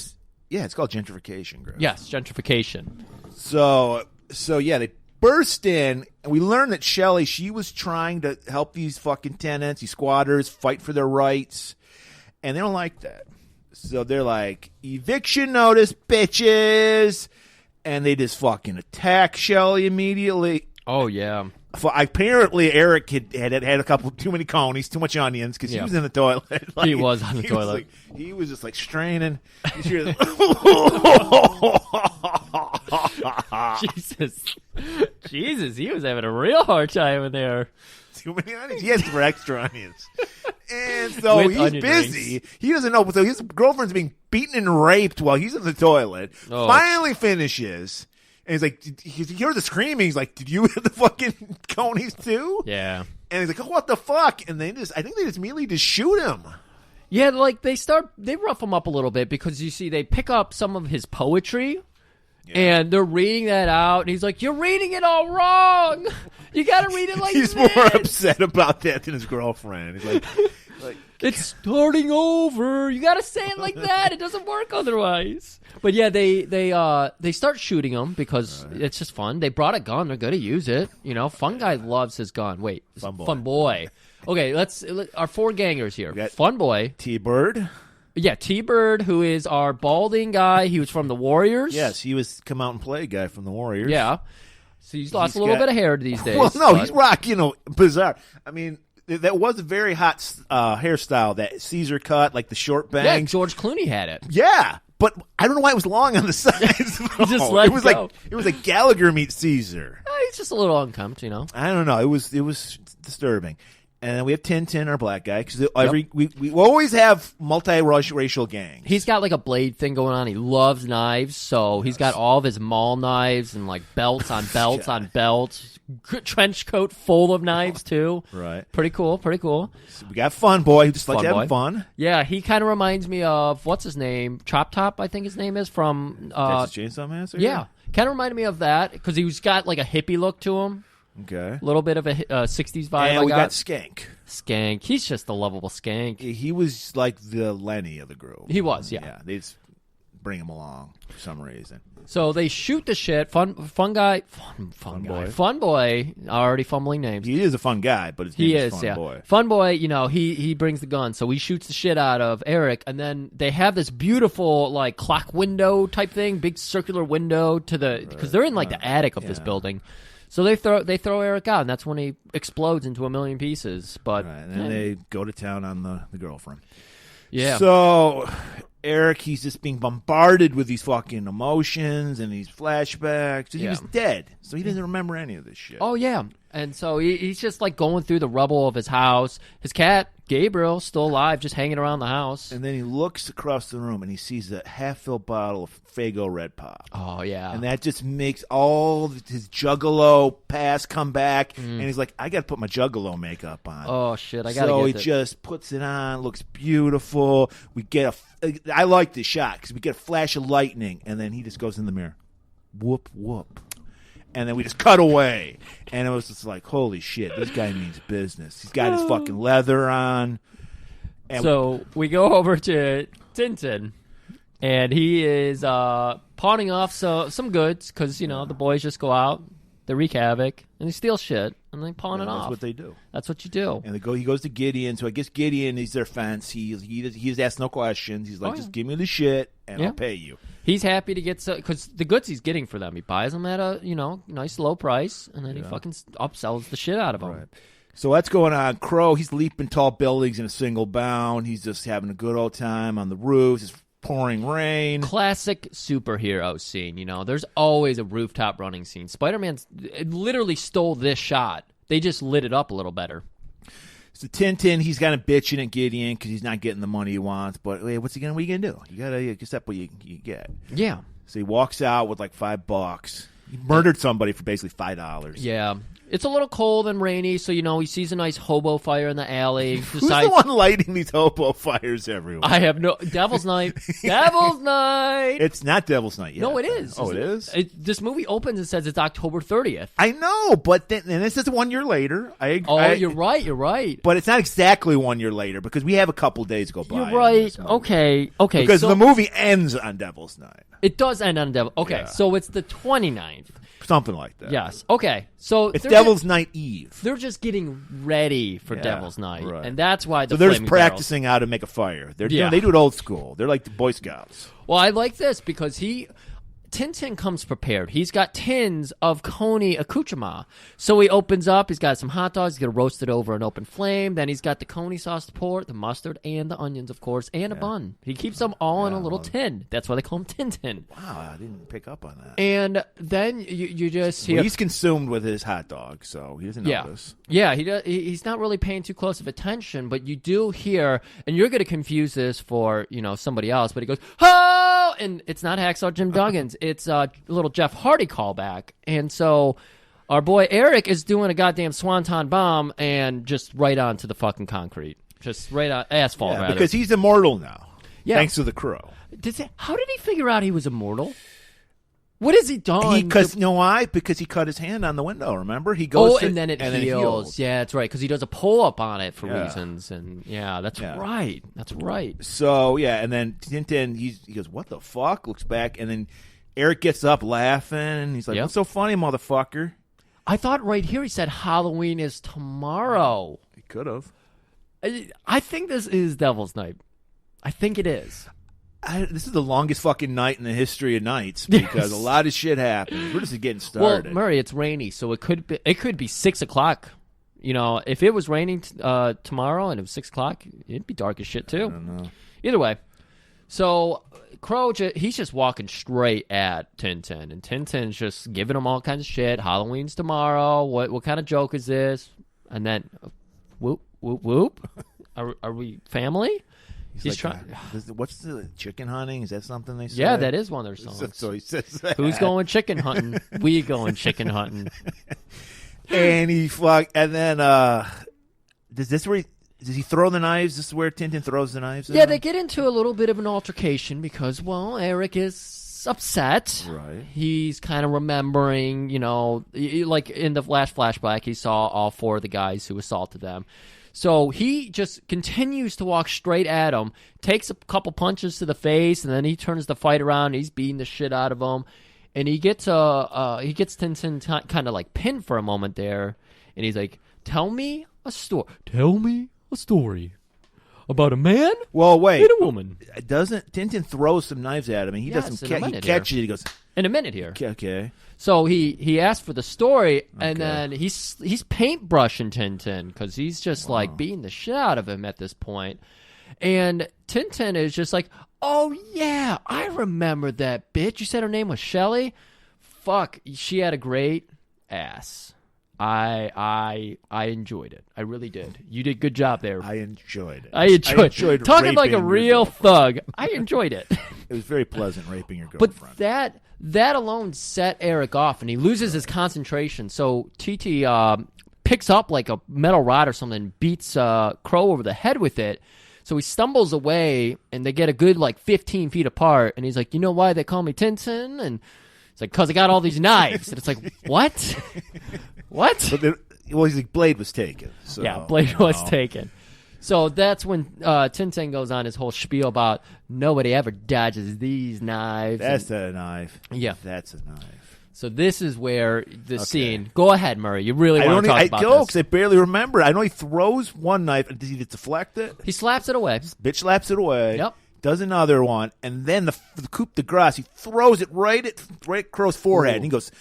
Speaker 2: Yeah, it's called gentrification, Griff.
Speaker 1: Yes, gentrification.
Speaker 2: So yeah, they burst in, and we learn that Shelley, she was trying to help these fucking tenants, these squatters, fight for their rights, and they don't like that. So they're like, eviction notice, bitches, and they just fucking attack Shelley immediately.
Speaker 1: Oh, yeah.
Speaker 2: Apparently, Eric had a couple too many conies, too much onions, because he was in the toilet.
Speaker 1: He was on the toilet.
Speaker 2: He was just like straining.
Speaker 1: Jesus, he was having a real hard time in there.
Speaker 2: Too many onions. He has for extra onions. And so
Speaker 1: With
Speaker 2: he's busy.
Speaker 1: rings.
Speaker 2: He doesn't know. So his girlfriend's being beaten and raped while he's in the toilet.
Speaker 1: Oh.
Speaker 2: Finally finishes. And he's like, he hears the screaming. He's like, did you hit the fucking conies too?
Speaker 1: Yeah.
Speaker 2: And he's like, oh, what the fuck? And I think they just immediately just shoot him.
Speaker 1: Yeah, like they rough him up a little bit because you see they pick up some of his poetry. Yeah. And they're reading that out, and he's like, "You're reading it all wrong. You got to read it like
Speaker 2: He's
Speaker 1: this."
Speaker 2: more upset about that than his girlfriend. He's like
Speaker 1: it's starting over. You got to say it like that. It doesn't work otherwise. But yeah, they start shooting him because it's just fun. They brought a gun. They're going to use it. You know, Fun Guy loves his gun. Wait, Fun Boy. Okay, our 4 gangers here. Fun Boy,
Speaker 2: T-Bird.
Speaker 1: Yeah, T-Bird, who is our balding guy. He was from the Warriors.
Speaker 2: Yes, he was come out and play guy from the Warriors.
Speaker 1: Yeah. So he's lost a little bit of hair these days.
Speaker 2: Well, no, he's rocking, bizarre. I mean, that was a very hot hairstyle, that Caesar cut, like the short bangs.
Speaker 1: Yeah, George Clooney had it.
Speaker 2: Yeah, but I don't know why it was long on the sides.
Speaker 1: Just let
Speaker 2: it was
Speaker 1: it go.
Speaker 2: it was like Gallagher meets Caesar.
Speaker 1: He's just a little unkempt, you know.
Speaker 2: I don't know. It was disturbing. And then we have Tintin, our black guy, because we always have multi-racial gangs.
Speaker 1: He's got like a blade thing going on. He loves knives, so he's got all of his mall knives and like belts on belts on belts. Trench coat full of knives too.
Speaker 2: Right.
Speaker 1: Pretty cool. Pretty cool.
Speaker 2: So we got Fun Boy, who just likes
Speaker 1: Fun
Speaker 2: having
Speaker 1: Boy.
Speaker 2: fun.
Speaker 1: Yeah, he kind of reminds me of what's his name, Chop Top, I think his name is from
Speaker 2: Texas Chainsaw Massacre.
Speaker 1: Yeah, kind of reminded me of that because he's got like a hippie look to him.
Speaker 2: Okay.
Speaker 1: A little bit of a 60s vibe.
Speaker 2: And we got Skank.
Speaker 1: Skank. He's just a lovable skank.
Speaker 2: He was like the Lenny of the group.
Speaker 1: He was, yeah.
Speaker 2: Yeah, they just bring him along for some reason.
Speaker 1: So they shoot the shit. Fun guy. Fun boy. Fun boy. Already fumbling names.
Speaker 2: He is a fun guy, but his name is Fun Boy.
Speaker 1: Fun boy, he brings the gun. So he shoots the shit out of Eric. And then they have this beautiful, like, clock window type thing. Big circular window to the... Because they're in, like, the attic of this building. So they throw Eric out, and that's when he explodes into a million pieces. But
Speaker 2: and then they go to town on the girlfriend.
Speaker 1: Yeah.
Speaker 2: So Eric, he's just being bombarded with these fucking emotions and these flashbacks. He was dead, so he doesn't remember any of this shit.
Speaker 1: Oh yeah, and so he's just like going through the rubble of his house. His cat Gabriel still alive, just hanging around the house.
Speaker 2: And then he looks across the room and he sees a half-filled bottle of Faygo Red Pop.
Speaker 1: Oh yeah,
Speaker 2: and that just makes all his Juggalo past come back. And he's like, I got to put my Juggalo makeup on.
Speaker 1: Oh shit, I got to.
Speaker 2: So
Speaker 1: get
Speaker 2: he just puts it on. Looks beautiful. We get I like this shot because we get a flash of lightning, and then he just goes in the mirror. Whoop whoop. And then we just cut away. And it was just like, holy shit, this guy means business. He's got his fucking leather on. And
Speaker 1: so we go over to Tintin, and he is pawning off some goods because, the boys just go out, they wreak havoc, and they steal shit, and they pawn it off.
Speaker 2: That's what they do.
Speaker 1: That's what you do.
Speaker 2: And he goes to Gideon. So I guess Gideon is their fence. He just asks no questions. He's like, just give me the shit, and I'll pay you.
Speaker 1: He's happy to get because the goods he's getting for them, he buys them at a nice low price, and then he fucking upsells the shit out of them.
Speaker 2: Right. So what's going on? Crow, he's leaping tall buildings in a single bound. He's just having a good old time on the roofs. It's pouring rain.
Speaker 1: Classic superhero scene. There's always a rooftop running scene. Spider-Man literally stole this shot. They just lit it up a little better.
Speaker 2: So Tintin, he's kind of bitching at Gideon because he's not getting the money he wants. But wait, what are you gonna do? You gotta accept what you get.
Speaker 1: Yeah.
Speaker 2: So he walks out with like $5. He murdered somebody for basically $5.
Speaker 1: Yeah. It's a little cold and rainy, so, he sees a nice hobo fire in the alley.
Speaker 2: Who's the one lighting these hobo fires everywhere?
Speaker 1: I have no... Devil's Night. Devil's Night!
Speaker 2: It's not Devil's Night yet.
Speaker 1: No, it is.
Speaker 2: Oh, it is?
Speaker 1: This movie opens and says it's October 30th.
Speaker 2: I know, but then this is 1 year later.
Speaker 1: You're right.
Speaker 2: But it's not exactly 1 year later because we have a couple days go by.
Speaker 1: You're right. Okay.
Speaker 2: Because the movie ends on Devil's Night.
Speaker 1: It does end on Devil. Okay, so it's the 29th.
Speaker 2: Something like that.
Speaker 1: Yes. Okay. So
Speaker 2: it's Devil's Night Eve.
Speaker 1: They're just getting ready for Devil's Night,
Speaker 2: right.
Speaker 1: and that's why
Speaker 2: they're just practicing how to make a fire. They do it old school. They're like the Boy Scouts.
Speaker 1: Well, I like this because Tintin comes prepared. He's got tins of Coney accoutrement. So he opens up. He's got some hot dogs. He's going to roast it over an open flame. Then he's got the Coney sauce to pour, the mustard, and the onions, of course, and a bun. He keeps them all in a little tin. That's why they call him Tintin.
Speaker 2: Wow, I didn't pick up on that.
Speaker 1: And then you just hear...
Speaker 2: he's consumed with his hot dog, so he doesn't notice.
Speaker 1: Yeah, he's not really paying too close of attention, but you do hear, and you're going to confuse this for, somebody else, but he goes, "Oh!" And it's not Hacksaw Jim Duggins. It's a little Jeff Hardy callback. And so our boy Eric is doing a goddamn swanton bomb and just right onto the fucking concrete. Just right on asphalt, rather.
Speaker 2: Because he's immortal now.
Speaker 1: Yeah.
Speaker 2: Thanks to the Crow.
Speaker 1: How did he figure out he was immortal? What has he done?
Speaker 2: Because you know why? Because he cut his hand on the window. Remember, he goes.
Speaker 1: And then it heals. Yeah, that's right. Because he does a pull up on it for reasons, and that's right. That's right.
Speaker 2: So and then Tintin, he goes, "What the fuck?" Looks back, and then Eric gets up laughing, and he's like, "What's so funny, motherfucker?"
Speaker 1: I thought right here he said Halloween is tomorrow.
Speaker 2: He could have.
Speaker 1: I think this is Devil's Night. I think it is.
Speaker 2: this is the longest fucking night in the history of nights because a lot of shit happens. We're just getting started.
Speaker 1: Well, Murray, it's rainy, so it could be 6 o'clock. You know, if it was raining tomorrow and it was 6 o'clock, it'd be dark as shit too.
Speaker 2: I don't know.
Speaker 1: Either way, so Crow, he's just walking straight at Tintin, and Tintin's just giving him all kinds of shit. Halloween's tomorrow. What kind of joke is this? And then, whoop whoop whoop. Are we family? He's
Speaker 2: like,
Speaker 1: trying.
Speaker 2: What's the chicken hunting? Is that something they say?
Speaker 1: Yeah, that is one of their songs.
Speaker 2: So he says that.
Speaker 1: Who's going chicken hunting? We going chicken hunting.
Speaker 2: And and then does he throw the knives? This is where Tintin throws the knives?
Speaker 1: Yeah, they get into a little bit of an altercation because, well, Eric is upset.
Speaker 2: Right.
Speaker 1: He's kind of remembering, you know, like in the last flashback, he saw all 4 of the guys who assaulted them. So he just continues to walk straight at him, takes a couple punches to the face, and then he turns the fight around. And he's beating the shit out of him, and he gets Tintin kind of like pinned for a moment there, and he's like, "Tell me a story. Tell me a story about a man.
Speaker 2: Well, wait,
Speaker 1: and a woman."
Speaker 2: Doesn't Tintin throw some knives at him, and he doesn't he catches it. He goes
Speaker 1: in a minute here.
Speaker 2: Okay.
Speaker 1: So he asked for the story, and then he's paintbrushing Tintin because he's just like beating the shit out of him at this point. And Tintin is just like, "Oh yeah, I remember that bitch. You said her name was Shelley. Fuck, she had a great ass. I enjoyed it. I really did. You did a good job there.
Speaker 2: I enjoyed it.
Speaker 1: I enjoyed talking like a real thug. I enjoyed it.
Speaker 2: It was very pleasant raping your girlfriend.
Speaker 1: But that alone set Eric off, and he loses his concentration. So TT picks up like a metal rod or something, and beats Crow over the head with it. So he stumbles away, and they get a good like 15 feet apart. And he's like, "You know why they call me Tintin?" And it's like, "Because I got all these knives." And it's like, what? What?
Speaker 2: Well, he's like, Blade was taken. So,
Speaker 1: yeah, Blade was taken. So that's when Tintin goes on his whole spiel about nobody ever dodges these knives.
Speaker 2: That's a knife.
Speaker 1: Yeah.
Speaker 2: That's a knife.
Speaker 1: So this is where the scene. Go ahead, Murray. You really want to talk about this?
Speaker 2: Because I barely remember. I know he throws one knife. Does he deflect it?
Speaker 1: He slaps it away.
Speaker 2: Bitch slaps it away.
Speaker 1: Yep.
Speaker 2: Does another one, and then the coup de grace, he throws it right at Crow's forehead, and he goes,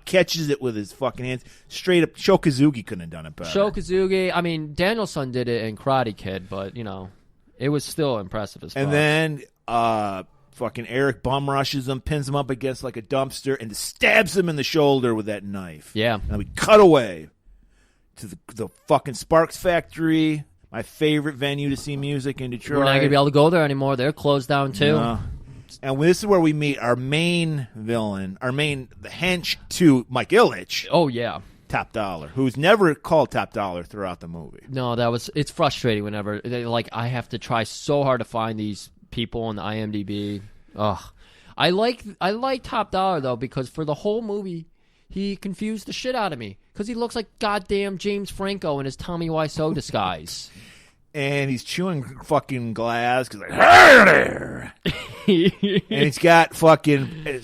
Speaker 2: catches it with his fucking hands. Straight up, Sho Kosugi couldn't have done it better.
Speaker 1: Sho Kosugi, I mean, Danielson did it in Karate Kid, but, you know, it was still impressive as fuck.
Speaker 2: And then fucking Eric bum rushes him, pins him up against like a dumpster, and stabs him in the shoulder with that knife.
Speaker 1: Yeah.
Speaker 2: And we cut away to the fucking Sparks Factory. My favorite venue to see music in Detroit.
Speaker 1: We're not going to be able to go there anymore. They're closed down, too.
Speaker 2: No. And this is where we meet our main villain, the hench to Mike Ilitch.
Speaker 1: Oh, yeah.
Speaker 2: Top Dollar, who's never called Top Dollar throughout the movie.
Speaker 1: No, it's frustrating whenever, I have to try so hard to find these people on the IMDb. Ugh. I like Top Dollar, though, because for the whole movie, he confused the shit out of me. Because he looks like goddamn James Franco in his Tommy Wiseau disguise.
Speaker 2: And he's chewing fucking glass. Cause like, and he's got fucking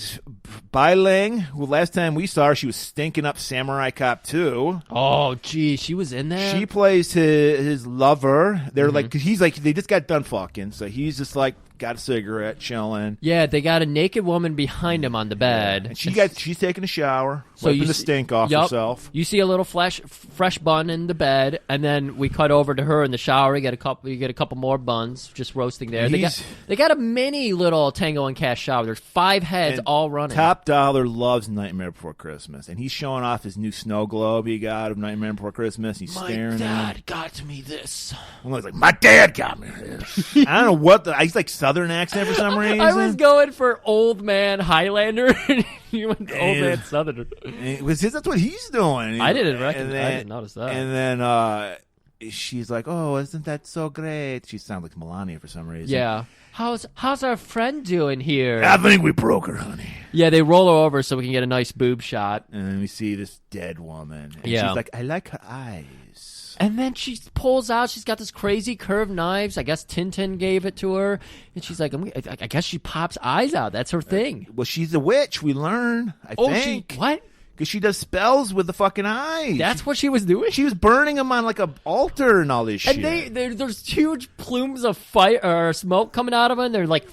Speaker 2: Bai Ling, who last time we saw her, she was stinking up Samurai Cop 2.
Speaker 1: Oh, gee, she was in there?
Speaker 2: She plays his lover. They're like, he's like, they just got done fucking. So he's just like, got a cigarette, chilling.
Speaker 1: Yeah, they got a naked woman behind him on the bed.
Speaker 2: And she's taking a shower, wiping the stink off herself.
Speaker 1: You see a little fresh bun in the bed, and then we cut over to her in the shower. You get a couple more buns just roasting there. They got a mini little Tango and Cash shower. There's 5 heads all running.
Speaker 2: Top Dollar loves Nightmare Before Christmas, and he's showing off his new snow globe he got of Nightmare Before Christmas. He's staring at him.
Speaker 1: My dad got me this.
Speaker 2: I'm like, my dad got me this. I don't know what he's like Southern accent for some reason.
Speaker 1: I was going for old man Highlander, and you went to old man Southerner.
Speaker 2: That's what he's doing.
Speaker 1: I didn't notice that.
Speaker 2: And then she's like, "Oh, isn't that so great?" She sounds like Melania for some reason.
Speaker 1: Yeah. How's our friend doing here?
Speaker 2: I think we broke her, honey.
Speaker 1: Yeah, they roll her over so we can get a nice boob shot.
Speaker 2: And then we see this dead woman. And
Speaker 1: she's
Speaker 2: like, I like her eyes.
Speaker 1: And then she pulls out, she's got this crazy curved knives. I guess Tintin gave it to her. And she's like, I guess she pops eyes out. That's her thing.
Speaker 2: Well, she's a witch, we learn, I think.
Speaker 1: What?
Speaker 2: Because she does spells with the fucking eyes.
Speaker 1: That's what she was doing?
Speaker 2: She was burning them on like a altar and all this shit.
Speaker 1: And there's huge plumes of fire or smoke coming out of them. They're like,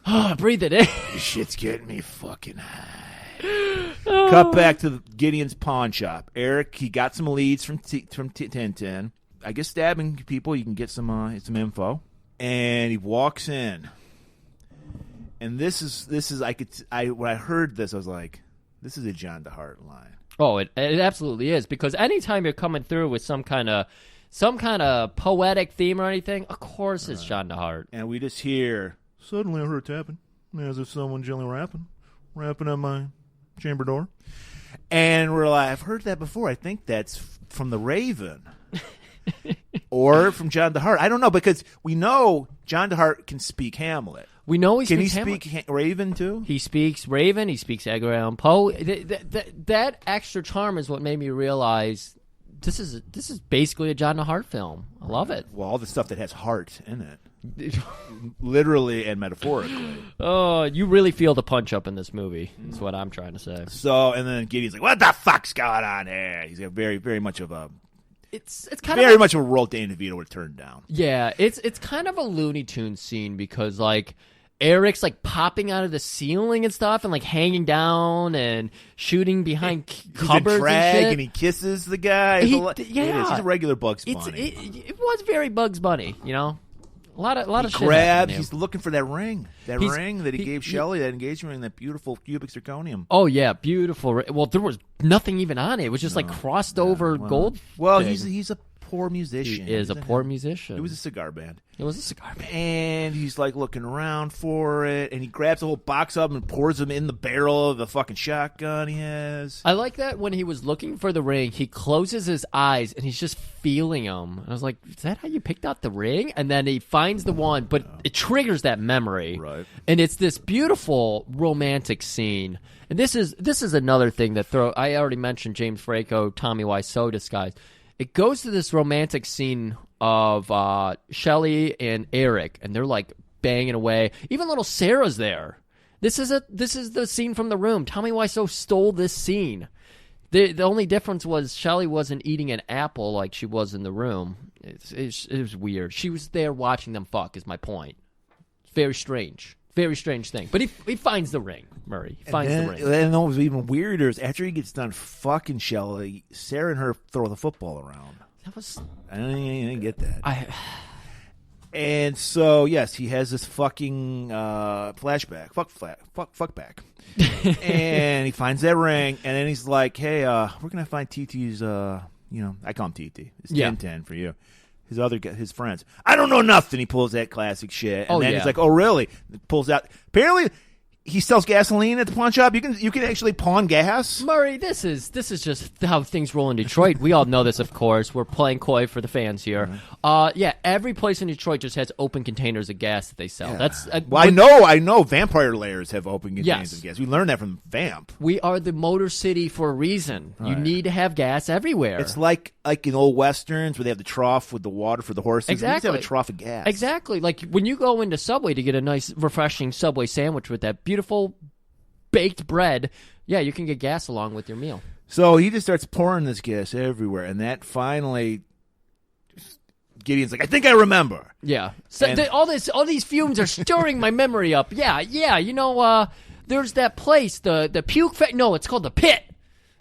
Speaker 1: oh, breathe it in.
Speaker 2: This shit's getting me fucking high. Cut back to Gideon's pawn shop. Eric, he got some leads from Tintin. I guess stabbing people, you can get some info. And he walks in. And this is when I heard this, I was like, this is a John DeHart line.
Speaker 1: Oh, it absolutely is, because anytime you're coming through with some kind of poetic theme or anything, of course it's John DeHart.
Speaker 2: And we just hear, suddenly I heard tapping, as if someone gently rapping on my chamber door. And we're like, I've heard that before. I think that's from The Raven. Or from John DeHart. I don't know, because we know John DeHart can speak Hamlet.
Speaker 1: We know
Speaker 2: Can he speak Raven too?
Speaker 1: He speaks Raven. He speaks Edgar Allan Poe. That extra charm is what made me realize this is basically a John DeHart film. I love it.
Speaker 2: Well, all the stuff that has heart in it, literally and metaphorically.
Speaker 1: Oh, you really feel the punch up in this movie. Is what I'm trying to say.
Speaker 2: So, and then Gideon's like, "What the fuck's going on here?" He's got very, very much of a.
Speaker 1: It's kind
Speaker 2: very
Speaker 1: of
Speaker 2: much of a role Danny DeVito would turn down.
Speaker 1: Yeah, it's kind of a Looney Tunes scene, because like Eric's like popping out of the ceiling and stuff, and like hanging down and shooting behind cupboards
Speaker 2: He's a drag
Speaker 1: and shit.
Speaker 2: And he kisses the guy.
Speaker 1: Yeah,
Speaker 2: he's a regular Bugs Bunny.
Speaker 1: It was very Bugs Bunny, you know. A lot of shit.
Speaker 2: He's looking for that ring. Ring that he gave Shelley, that engagement ring, that beautiful cubic zirconium.
Speaker 1: Oh yeah, beautiful. Well, there was nothing even on it. It was just like crossed over gold.
Speaker 2: Well,
Speaker 1: thing.
Speaker 2: he's a poor musician.
Speaker 1: He is a poor musician.
Speaker 2: It was a cigar band.
Speaker 1: It was a cigar band.
Speaker 2: And he's like looking around for it, and he grabs a whole box of them and pours them in the barrel of the fucking shotgun he has.
Speaker 1: I like that when he was looking for the ring, he closes his eyes and he's just feeling them. And I was like, is that how you picked out the ring? And then he finds the one, but it triggers that memory.
Speaker 2: Right.
Speaker 1: And it's this beautiful romantic scene. And this is another thing that I already mentioned James Franco, Tommy Wiseau disguise. It goes to this romantic scene of Shelley and Eric, and they're like banging away. Even little Sarah's there. This is the scene from The Room. Tommy Wiseau stole this scene. The only difference was Shelley wasn't eating an apple like she was in The Room. It was weird. She was there watching them fuck, is my point. Very strange. Very strange thing. But he finds the ring, Murray. He finds the ring.
Speaker 2: And what was even weirder is after he gets done fucking Shelley, Sarah and her throw the football around.
Speaker 1: That was...
Speaker 2: I didn't get that. And so, yes, he has this fucking flashback. Fuck back. And he finds that ring, and then he's like, hey, we're going to find TT's, I call him TT. It's 10-10 for you. His friends. I don't know nothing. He pulls that classic shit. And then he's like, oh, really? Pulls out. Apparently, he sells gasoline at the pawn shop. You can actually pawn gas.
Speaker 1: Murray, this is just how things roll in Detroit. We all know this, of course. We're playing coy for the fans here. Every place in Detroit just has open containers of gas that they sell.
Speaker 2: Yeah.
Speaker 1: That's
Speaker 2: I know vampire lairs have open containers of gas. We learned that from Vamp.
Speaker 1: We are the Motor City for a reason. Right. You need to have gas everywhere.
Speaker 2: It's like in old westerns where they have the trough with the water for the horses.
Speaker 1: Exactly.
Speaker 2: We used to have a trough of gas.
Speaker 1: Exactly. Like when you go into Subway to get a nice, refreshing Subway sandwich with that beautiful baked bread, you can get gas along with your meal.
Speaker 2: So he just starts pouring this gas everywhere, and that finally, Gideon's like, I think I remember.
Speaker 1: Yeah. So all these fumes are stirring my memory up. Yeah. You know, there's that place, the puke factory. No, it's called the Pit.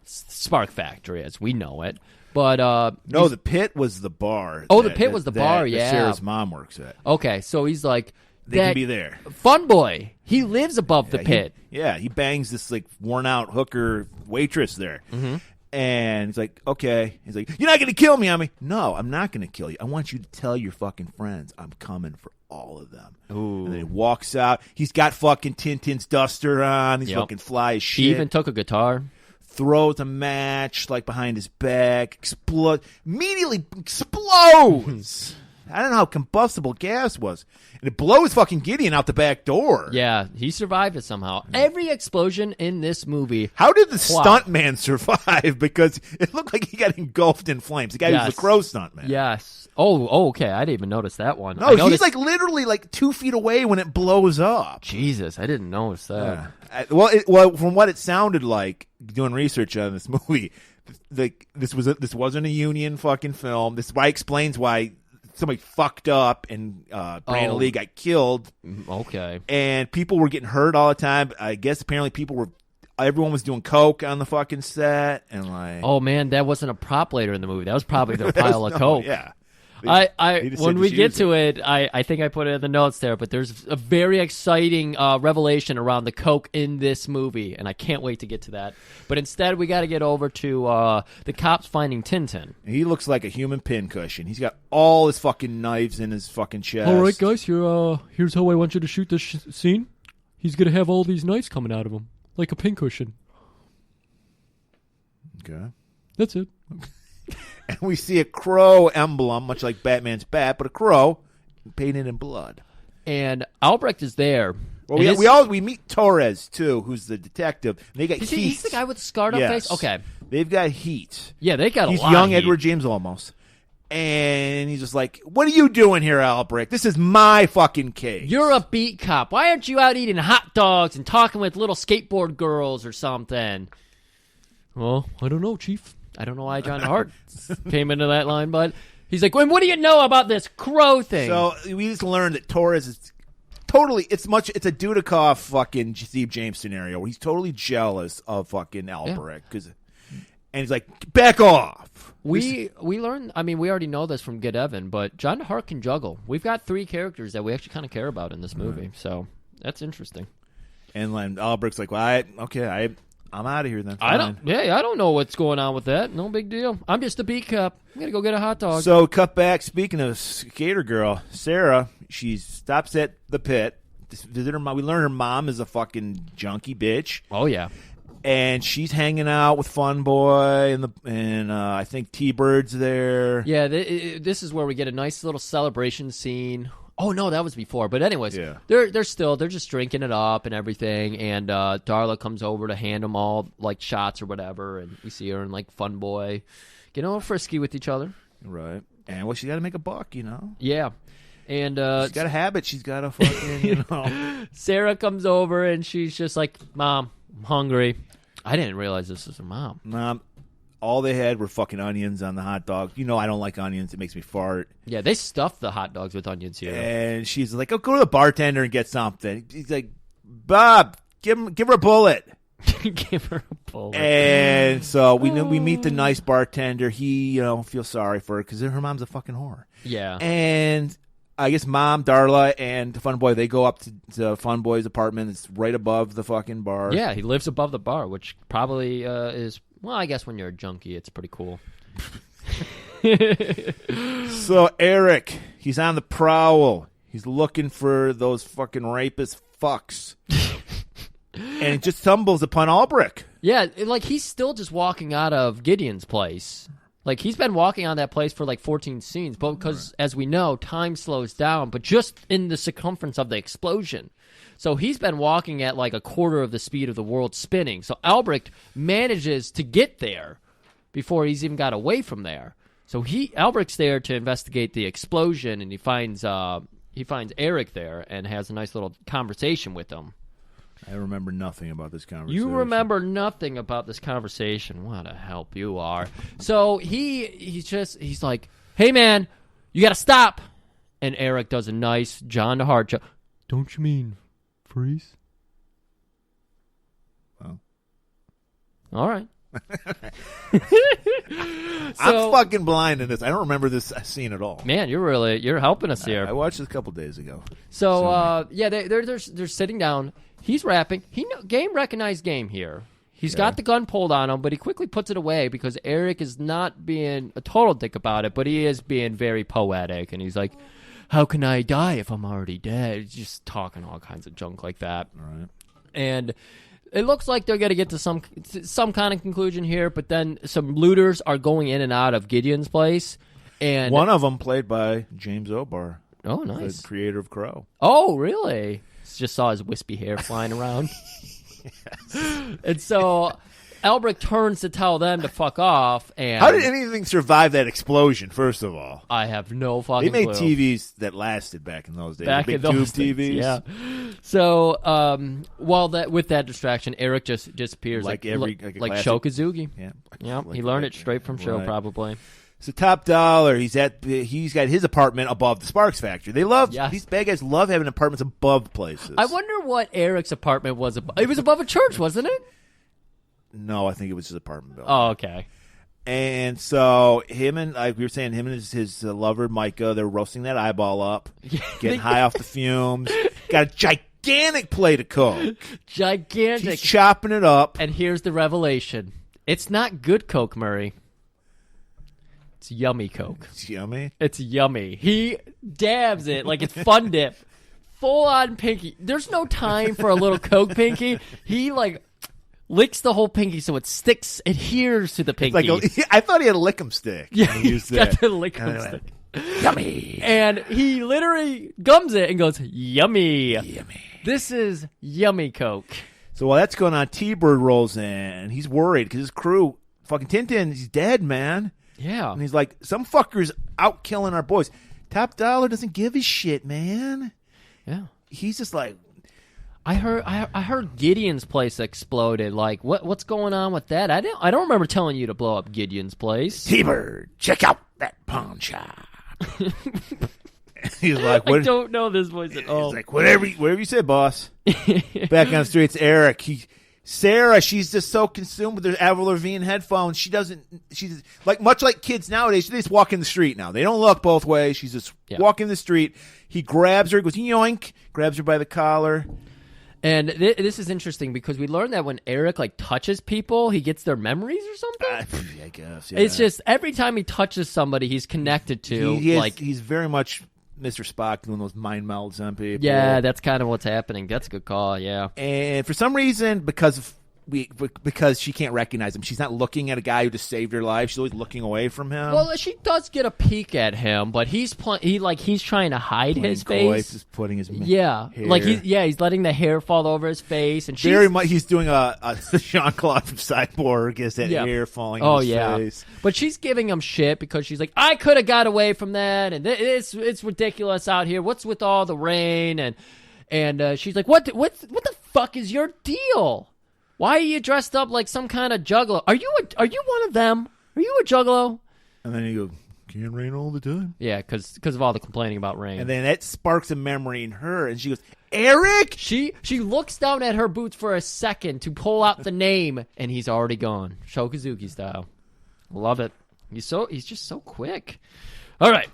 Speaker 1: Spark Factory, as we know it. But
Speaker 2: no, the Pit was the bar.
Speaker 1: Oh, the Pit was the bar. Yeah,
Speaker 2: Sarah's mom works at.
Speaker 1: Okay, so he's like,
Speaker 2: they can be there.
Speaker 1: Fun boy. He lives above the Pit.
Speaker 2: He bangs this like worn out hooker waitress there.
Speaker 1: Mm-hmm.
Speaker 2: And he's like, okay. He's like, you're not going to kill me, Ami. No, I'm not going to kill you. I want you to tell your fucking friends I'm coming for all of them.
Speaker 1: Ooh.
Speaker 2: And then he walks out. He's got fucking Tintin's duster on. He's fucking fly as shit.
Speaker 1: He even took a guitar.
Speaker 2: Throws a match like behind his back. Immediately explodes. I don't know how combustible gas was. And it blows fucking Gideon out the back door.
Speaker 1: Yeah, he survived it somehow. Every explosion in this movie.
Speaker 2: How did the stuntman survive? Because it looked like he got engulfed in flames. The guy who's the crow stuntman.
Speaker 1: Yes. Oh, okay. I didn't even notice that one.
Speaker 2: No, he's like literally like 2 feet away when it blows up.
Speaker 1: Jesus, I didn't notice that.
Speaker 2: Well, from what it sounded like, doing research on this movie, this wasn't a union fucking film. This explains why somebody fucked up and Brandon Lee got killed.
Speaker 1: Okay.
Speaker 2: And people were getting hurt all the time. I guess apparently everyone was doing coke on the fucking set and like.
Speaker 1: Oh man, that wasn't a prop later in the movie. That was probably their pile of coke.
Speaker 2: Yeah.
Speaker 1: When we get to it, I think I put it in the notes there, but there's a very exciting revelation around the coke in this movie, and I can't wait to get to that. But instead, we got to get over to the cops finding Tintin.
Speaker 2: He looks like a human pincushion. He's got all his fucking knives in his fucking chest.
Speaker 9: All right, guys, here's how I want you to shoot this scene. He's going to have all these knives coming out of him, like a pincushion.
Speaker 2: Okay.
Speaker 9: That's it.
Speaker 2: And we see a crow emblem, much like Batman's bat, but a crow painted in blood.
Speaker 1: And Albrecht is there.
Speaker 2: Well, we meet Torres too, who's the detective. And they got heat.
Speaker 1: He's the guy with the scarred up face. Okay,
Speaker 2: they've got heat.
Speaker 1: Yeah, they got.
Speaker 2: He's
Speaker 1: a lot
Speaker 2: young
Speaker 1: of heat.
Speaker 2: Edward James almost, and he's just like, "What are you doing here, Albrecht? This is my fucking case.
Speaker 1: You're a beat cop. Why aren't you out eating hot dogs and talking with little skateboard girls or something?"
Speaker 9: Well, I don't know, Chief.
Speaker 1: I don't know why John Hart came into that line, but he's like, "Well, what do you know about this crow thing?"
Speaker 2: So we just learned that Torres is totally. It's a Dudikoff fucking Steve James scenario where he's totally jealous of fucking Albrecht and he's like, "Back off."
Speaker 1: We learned. I mean, we already know this from Good Evan, but John Hart can juggle. We've got 3 characters that we actually kind of care about in this movie, so that's interesting.
Speaker 2: And then Albrecht's like, "Well, I'm out of here then."
Speaker 1: I don't know what's going on with that. No big deal. I'm just a beat cop. I'm gonna go get a hot dog.
Speaker 2: So cut back. Speaking of skater girl, Sarah, she stops at the pit. We learn her mom is a fucking junkie bitch.
Speaker 1: Oh yeah,
Speaker 2: and she's hanging out with Fun Boy and I think T-Bird's there.
Speaker 1: Yeah, this is where we get a nice little celebration scene. Oh no, that was before. But anyways, they're just drinking it up and everything. And Darla comes over to hand them all like shots or whatever, and we see her and like Fun Boy getting a little frisky with each other.
Speaker 2: Right. And well, she got to make a buck, you know.
Speaker 1: Yeah. And
Speaker 2: she's got a habit. She's got a fucking, you know.
Speaker 1: Sarah comes over and she's just like, "Mom, I'm hungry." I didn't realize this was her mom.
Speaker 2: Mom. All they had were fucking onions on the hot dog. You know I don't like onions. It makes me fart.
Speaker 1: Yeah, they stuffed the hot dogs with onions here.
Speaker 2: And she's like, "Oh, go to the bartender and get something." He's like, "Bob, give her a bullet."
Speaker 1: Give her a bullet.
Speaker 2: And so we meet the nice bartender. He, feels sorry for her because her mom's a fucking whore.
Speaker 1: Yeah.
Speaker 2: And I guess Mom, Darla, and Fun Boy, they go up to Fun Boy's apartment. It's right above the fucking bar.
Speaker 1: Yeah, he lives above the bar, which probably is... Well, I guess when you're a junkie, it's pretty cool.
Speaker 2: So Eric, he's on the prowl. He's looking for those fucking rapist fucks. And he just stumbles upon Albrecht.
Speaker 1: Yeah, like he's still just walking out of Gideon's place. Like he's been walking on that place for like 14 scenes, but because as we know, time slows down, but just in the circumference of the explosion. So he's been walking at like a quarter of the speed of the world spinning. So Albrecht manages to get there before he's even got away from there. So Albrecht's there to investigate the explosion, and he finds Eric there and has a nice little conversation with him.
Speaker 2: I remember nothing about this conversation.
Speaker 1: You remember nothing about this conversation. What a help you are. So he's like, "Hey man, you got to stop." And Eric does a nice John Hart joke.
Speaker 9: "Don't you mean freeze?"
Speaker 2: Well.
Speaker 1: All right.
Speaker 2: I'm fucking blind in this. I don't remember this scene at all.
Speaker 1: Man, you're helping us here.
Speaker 2: I watched this a couple days ago.
Speaker 1: So they're sitting down. He's rapping. Game recognized game here. He's got the gun pulled on him, but he quickly puts it away because Eric is not being a total dick about it, but he is being very poetic, and he's like, "How can I die if I'm already dead?" He's just talking all kinds of junk like that.
Speaker 2: All right.
Speaker 1: And it looks like they're going to get to some kind of conclusion here, but then some looters are going in and out of Gideon's place. And
Speaker 2: one of them played by James O'Barr.
Speaker 1: Oh, nice.
Speaker 2: The creator of Crow.
Speaker 1: Oh, really? Just saw his wispy hair flying around. And so Albrecht turns to tell them to fuck off. And
Speaker 2: how did anything survive that explosion, first of all?
Speaker 1: I have no fucking
Speaker 2: clue. They made
Speaker 1: clue.
Speaker 2: TVs that lasted back in those days.
Speaker 1: Back
Speaker 2: big
Speaker 1: in those
Speaker 2: tube
Speaker 1: days,
Speaker 2: TVs.
Speaker 1: yeah. So, with that distraction, Eric just disappears
Speaker 2: like
Speaker 1: Shokazugi.
Speaker 2: Yeah.
Speaker 1: He learned it straight from Show, probably.
Speaker 2: So Top Dollar, he's got his apartment above the Sparks factory. These bad guys love having apartments above places.
Speaker 1: I wonder what Eric's apartment was above. It was above a church, wasn't it?
Speaker 2: No, I think it was his apartment building.
Speaker 1: Oh, okay.
Speaker 2: And so him and, like we were saying, him and his lover, Micah, they're roasting that eyeball up, getting high off the fumes. Got a gigantic plate of Coke.
Speaker 1: Gigantic.
Speaker 2: He's chopping it up.
Speaker 1: And here's the revelation. It's not good Coke, Murray. It's yummy Coke.
Speaker 2: It's yummy?
Speaker 1: It's yummy. He dabs it like it's Fun Dip. Full on pinky. There's no time for a little Coke pinky. He, licks the whole pinky so it adheres to the pinky.
Speaker 2: I thought he had a lick'em stick.
Speaker 1: Yeah, he's got the lick'em stick.
Speaker 2: Yummy.
Speaker 1: And he literally gums it and goes, yummy.
Speaker 2: Yummy.
Speaker 1: This is yummy Coke.
Speaker 2: So while that's going on, T-Bird rolls in, and he's worried because his crew, fucking Tintin, he's dead, man.
Speaker 1: Yeah.
Speaker 2: And he's like, some fucker's out killing our boys. Top Dollar doesn't give a shit, man.
Speaker 1: Yeah.
Speaker 2: He's just like,
Speaker 1: I heard Gideon's place exploded. Like, what's going on with that? I don't remember telling you to blow up Gideon's place.
Speaker 2: T-Bird, check out that pawn shop. He's like, what?
Speaker 1: I don't know this voice at all.
Speaker 2: He's like, whatever you say, boss. Back on the street, it's Eric. Sarah, she's just so consumed with her Avril Lavigne headphones. She's much like kids nowadays. They just walk in the street now. They don't look both ways. She's just walking the street. He grabs her, goes yoink, grabs her by the collar.
Speaker 1: And this is interesting because we learned that when Eric touches people, he gets their memories or something.
Speaker 2: I guess. Yeah.
Speaker 1: It's just every time he touches somebody, he's connected to.
Speaker 2: He's very much Mr. Spock doing those mind melds on people.
Speaker 1: Yeah, that's kind of what's happening. That's a good call. Yeah.
Speaker 2: And for some reason, because she can't recognize him, she's not looking at a guy who just saved her life. She's always looking away from him.
Speaker 1: Well, she does get a peek at him, but he's trying to hide his face.
Speaker 2: Just putting his
Speaker 1: hair. He's letting the hair fall over his face, and
Speaker 2: very much he's doing a Jean-Claude from Cyborg, is that hair falling on his face.
Speaker 1: But she's giving him shit because she's like, I could have got away from that, and it's ridiculous out here. What's with all the rain? And she's like, what the fuck is your deal? Why are you dressed up like some kind of juggalo? Are you one of them? Are you a juggalo?
Speaker 2: And then you go, can't rain all the time.
Speaker 1: Yeah, because of all the complaining about rain.
Speaker 2: And then that sparks a memory in her, and she goes, Eric!
Speaker 1: She looks down at her boots for a second to pull out the name, and he's already gone. Shokazuki style. Love it. He's just so quick. All right.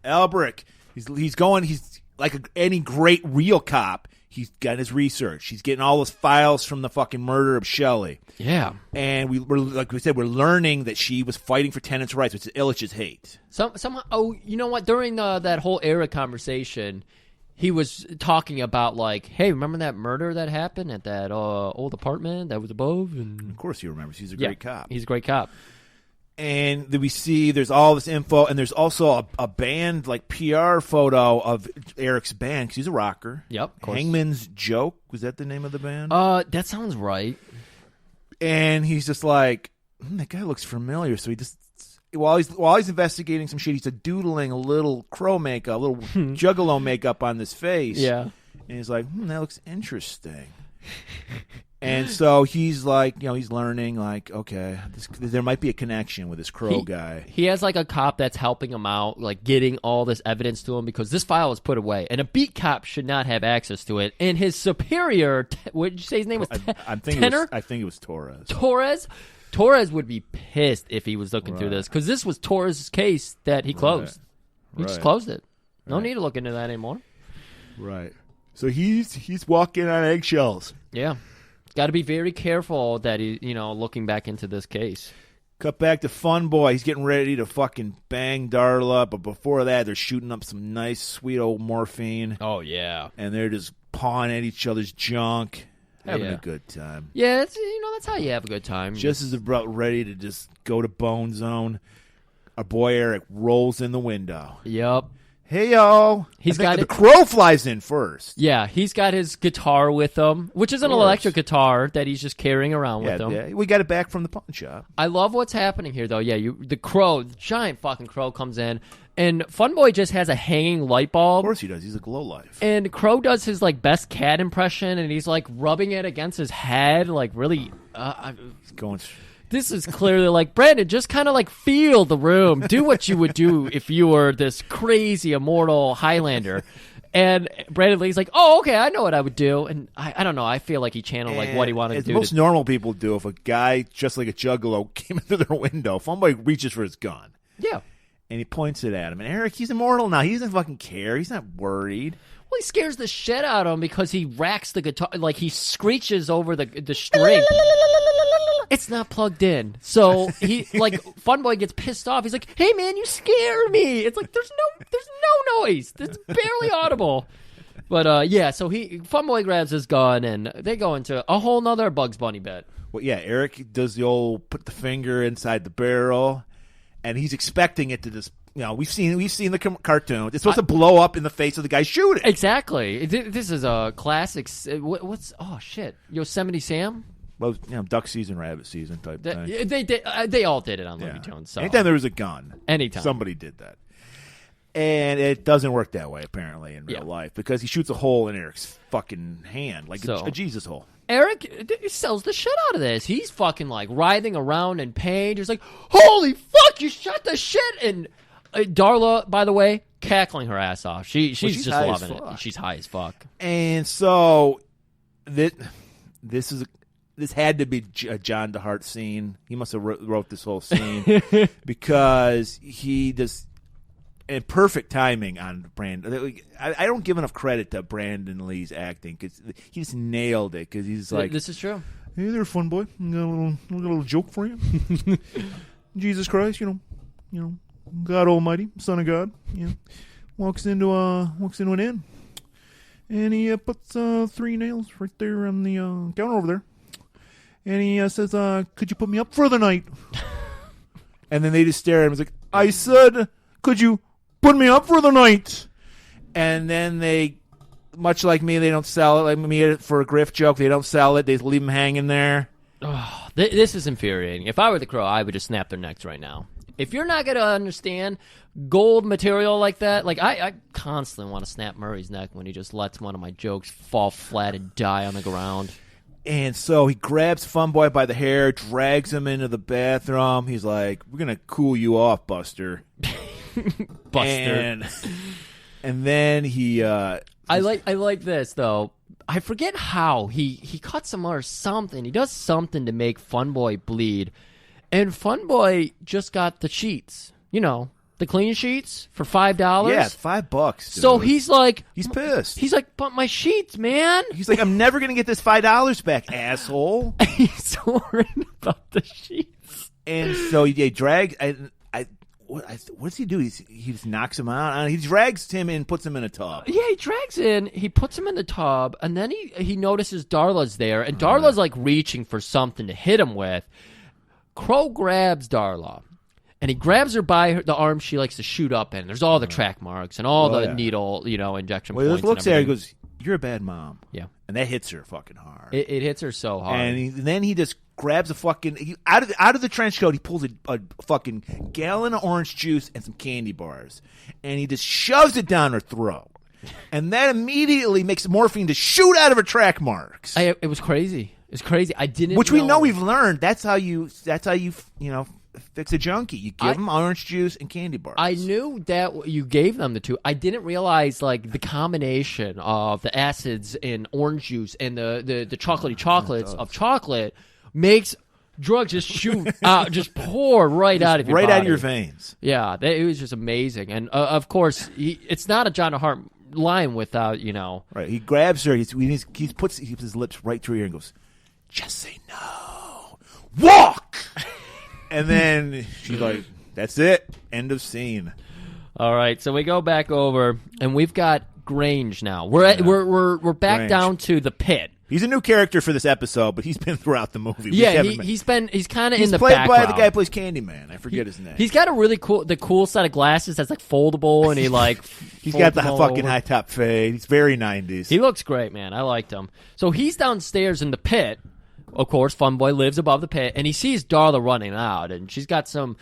Speaker 2: Albrecht, he's like any great real cop. He's got his research. He's getting all those files from the fucking murder of Shelley.
Speaker 1: Yeah.
Speaker 2: And we're learning that she was fighting for tenants' rights, which is Illich's hate.
Speaker 1: Somehow, you know what? During that whole era conversation, he was talking about hey, remember that murder that happened at that old apartment that was above? And
Speaker 2: of course he remembers. He's a great cop.
Speaker 1: He's a great cop.
Speaker 2: And then we see there's all this info, and there's also a band, PR photo of Eric's band, because he's a rocker.
Speaker 1: Yep, of course.
Speaker 2: Hangman's Joke, was that the name of the band?
Speaker 1: That sounds right.
Speaker 2: And he's just like, that guy looks familiar. So he just, while he's investigating some shit, he's doodling a little crow makeup, a little juggalo makeup on his face.
Speaker 1: Yeah.
Speaker 2: And he's like, that looks interesting. And so he's he's learning, okay, there might be a connection with this crow guy.
Speaker 1: He has a cop that's helping him out, getting all this evidence to him because this file was put away, and a beat cop should not have access to it. And his superior, what did you say his name was?
Speaker 2: I think it was Torres.
Speaker 1: Torres would be pissed if he was looking through this because this was Torres' case that he closed. He just closed it. No need to look into that anymore.
Speaker 2: Right. So he's walking on eggshells.
Speaker 1: Yeah. Got to be very careful that he, looking back into this case.
Speaker 2: Cut back to Fun Boy. He's getting ready to fucking bang Darla, but before that, they're shooting up some nice, sweet old morphine.
Speaker 1: Oh, yeah.
Speaker 2: And they're just pawing at each other's junk, having a good time.
Speaker 1: Yeah, that's how you have a good time.
Speaker 2: Just as about ready to just go to Bone Zone. our boy Eric rolls in the window.
Speaker 1: Yep.
Speaker 2: Hey, yo.
Speaker 1: He's got
Speaker 2: the
Speaker 1: it.
Speaker 2: crow flies in first.
Speaker 1: Yeah, he's got his guitar with him, which is an electric guitar that he's just carrying around with him.
Speaker 2: Yeah, we got it back from the pawn shop.
Speaker 1: I love what's happening here, though. Yeah, the giant fucking crow comes in, and Funboy just has a hanging light bulb.
Speaker 2: Of course he does. He's a glow life.
Speaker 1: And Crow does his like best cat impression, and he's like rubbing it against his head, like really.
Speaker 2: He's going.
Speaker 1: This is clearly like, Brandon, just kind of like feel the room. Do what you would do if you were this crazy immortal Highlander. And Brandon Lee's like, oh, okay, I know what I would do. And I don't know. I feel like he channeled like what he wanted to do.
Speaker 2: Most normal people do, if a guy just like a juggalo came into their window, Funboy reaches for his gun.
Speaker 1: Yeah.
Speaker 2: And he points it at him. And Eric, he's immortal now. He doesn't fucking care. He's not worried.
Speaker 1: Well, he scares the shit out of him because he racks the guitar, like he screeches over the string. It's not plugged in. So he like Funboy gets pissed off. He's like, "Hey man, you scare me." It's like there's no noise. It's barely audible. But yeah, so Funboy grabs his gun and they go into a whole nother Bugs Bunny bit.
Speaker 2: Well, yeah, Eric does the old put the finger inside the barrel, and he's expecting it to just. You know, we've seen the cartoons. It's supposed to blow up in the face of the guy shooting.
Speaker 1: Exactly. This is a classic. What's Yosemite Sam?
Speaker 2: Well, duck season, rabbit season type thing.
Speaker 1: They all did it on Looney Tunes. So.
Speaker 2: Anytime there was a gun,
Speaker 1: anytime
Speaker 2: somebody did that, and it doesn't work that way apparently in real life because he shoots a hole in Eric's fucking hand, like a Jesus hole.
Speaker 1: Eric sells the shit out of this. He's fucking like writhing around in pain. He's like, "Holy fuck, you shot the shit!" And Darla, by the way, cackling her ass off. She's just loving it. She's high as fuck.
Speaker 2: And so this had to be a John DeHart scene. He must have wrote this whole scene because he just and perfect timing on Brandon. I don't give enough credit to Brandon Lee's acting because he just nailed it. Because he's like,
Speaker 1: "This is true."
Speaker 2: Hey there, fun boy. I got a little joke for you. Jesus Christ, you know. God Almighty, Son of God, walks into an inn, and he puts 3 nails right there on the counter over there, and he says, "Could you put me up for the night?" And then they just stare at him. He's like, "I said, could you put me up for the night?" And then they, much like me, they don't sell it. Like me for a grift joke, they don't sell it. They leave him hanging there.
Speaker 1: Oh, this is infuriating. If I were the Crow, I would just snap their necks right now. If you're not going to understand gold material like that, like I constantly want to snap Murray's neck when he just lets one of my jokes fall flat and die on the ground.
Speaker 2: And so he grabs Funboy by the hair, drags him into the bathroom. He's like, "We're going to cool you off, Buster."
Speaker 1: Buster.
Speaker 2: And then he...
Speaker 1: I like this, though. I forget how. He cuts him or something. He does something to make Funboy bleed. And Funboy just got the sheets, the clean sheets for $5.
Speaker 2: Yeah, $5. Dude.
Speaker 1: So he's like,
Speaker 2: he's pissed.
Speaker 1: He's like, "But my sheets, man."
Speaker 2: He's like, "I'm never gonna get this $5 back, asshole."
Speaker 1: He's worried about the sheets.
Speaker 2: And so he drags. What does he do? He just knocks him out. He drags him and puts him in a tub.
Speaker 1: Yeah, he drags in. He puts him in the tub, and then he notices Darla's there, and Darla's like reaching for something to hit him with. Crow grabs Darla, and he grabs her by the arm she likes to shoot up in. There's all the track marks and all the needle, injection points.
Speaker 2: Well, he looks at her and goes, "You're a bad mom."
Speaker 1: Yeah.
Speaker 2: And that hits her fucking hard.
Speaker 1: It hits her so hard.
Speaker 2: And then he just grabs a fucking... Out of the trench coat, he pulls a fucking gallon of orange juice and some candy bars. And he just shoves it down her throat. And that immediately makes morphine to shoot out of her track marks.
Speaker 1: It was crazy. It's crazy. I didn't.
Speaker 2: Which we know we've learned. That's how you fix a junkie. You give them orange juice and candy bars.
Speaker 1: I knew that you gave them the two. I didn't realize like the combination of the acids in orange juice and the chocolatey chocolates of chocolate makes drugs just shoot out, just pour right out of your body.
Speaker 2: Right out of your veins.
Speaker 1: Yeah, it was just amazing. And of course, it's not a John DeHart line without
Speaker 2: Right. He grabs her. He puts his lips right through her ear and goes, "Just say no. Walk." And then she's like, "That's it. End of scene."
Speaker 1: All right, so we go back over, and we've got Grange now. We're back
Speaker 2: Grange.
Speaker 1: down to the pit.
Speaker 2: He's a new character for this episode, but he's been throughout the movie.
Speaker 1: Yeah, he's kind of in the
Speaker 2: played
Speaker 1: background.
Speaker 2: by the guy who plays Candyman. I forget his name.
Speaker 1: He's got a really cool set of glasses that's like foldable, and
Speaker 2: he's got the fucking
Speaker 1: over.
Speaker 2: high top fade. He's very 90s.
Speaker 1: He looks great, man. I liked him. So he's downstairs in the pit. Of course, Fun Boy lives above the pit, and he sees Darla running out, and she's got some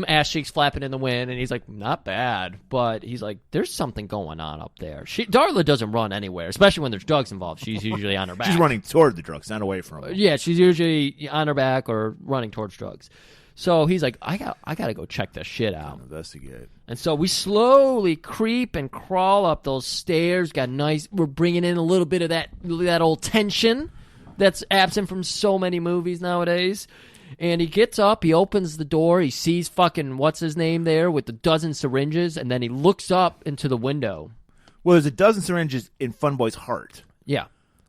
Speaker 1: ass cheeks flapping in the wind, and he's like, not bad, but he's like, there's something going on up there. Darla doesn't run anywhere, especially when there's drugs involved. She's usually on her back.
Speaker 2: She's running toward the drugs, not away from them.
Speaker 1: Yeah, she's usually on her back or running towards drugs. So he's like, I got to go check this shit out.
Speaker 2: Investigate.
Speaker 1: And so we slowly creep and crawl up those stairs. We're bringing in a little bit of that old tension that's absent from so many movies nowadays. And he gets up, he opens the door, he sees fucking what's-his-name there with the dozen syringes, and then he looks up into the window.
Speaker 2: Well, there's a dozen syringes in Fun Boy's heart.
Speaker 1: Yeah.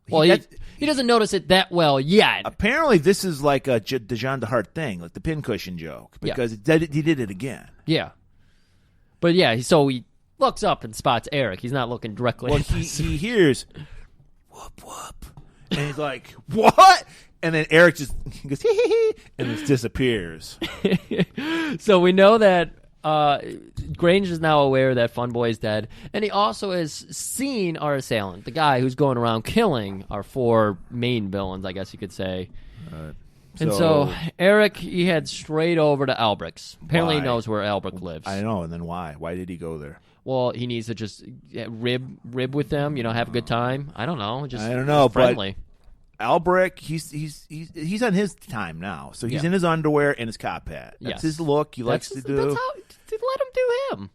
Speaker 1: Well, he doesn't notice it that well yet.
Speaker 2: Apparently, this is like the Jean DeHart thing, like the pincushion joke, because he did it again.
Speaker 1: Yeah. But yeah, so he looks up and spots Eric. He's not looking directly
Speaker 2: Well,
Speaker 1: at us.
Speaker 2: he hears, whoop, whoop. And he's like, what? And then Eric just goes, hee, hee, hee, and it disappears.
Speaker 1: So we know that Grange is now aware that Fun Boy is dead, and he also has seen our assailant, the guy who's going around killing our 4 main villains, I guess you could say. And so Eric, he heads straight over to Albrecht's. Apparently he knows where Albrecht lives.
Speaker 2: I know, and then why? Why did he go there?
Speaker 1: Well, he needs to just rib with them, have a good time. I don't know.
Speaker 2: I don't know,
Speaker 1: friendly.
Speaker 2: but Albrecht, he's on his time now, so he's in his underwear and his cop hat. That's his look. He likes to do.
Speaker 1: That's how, let him do him.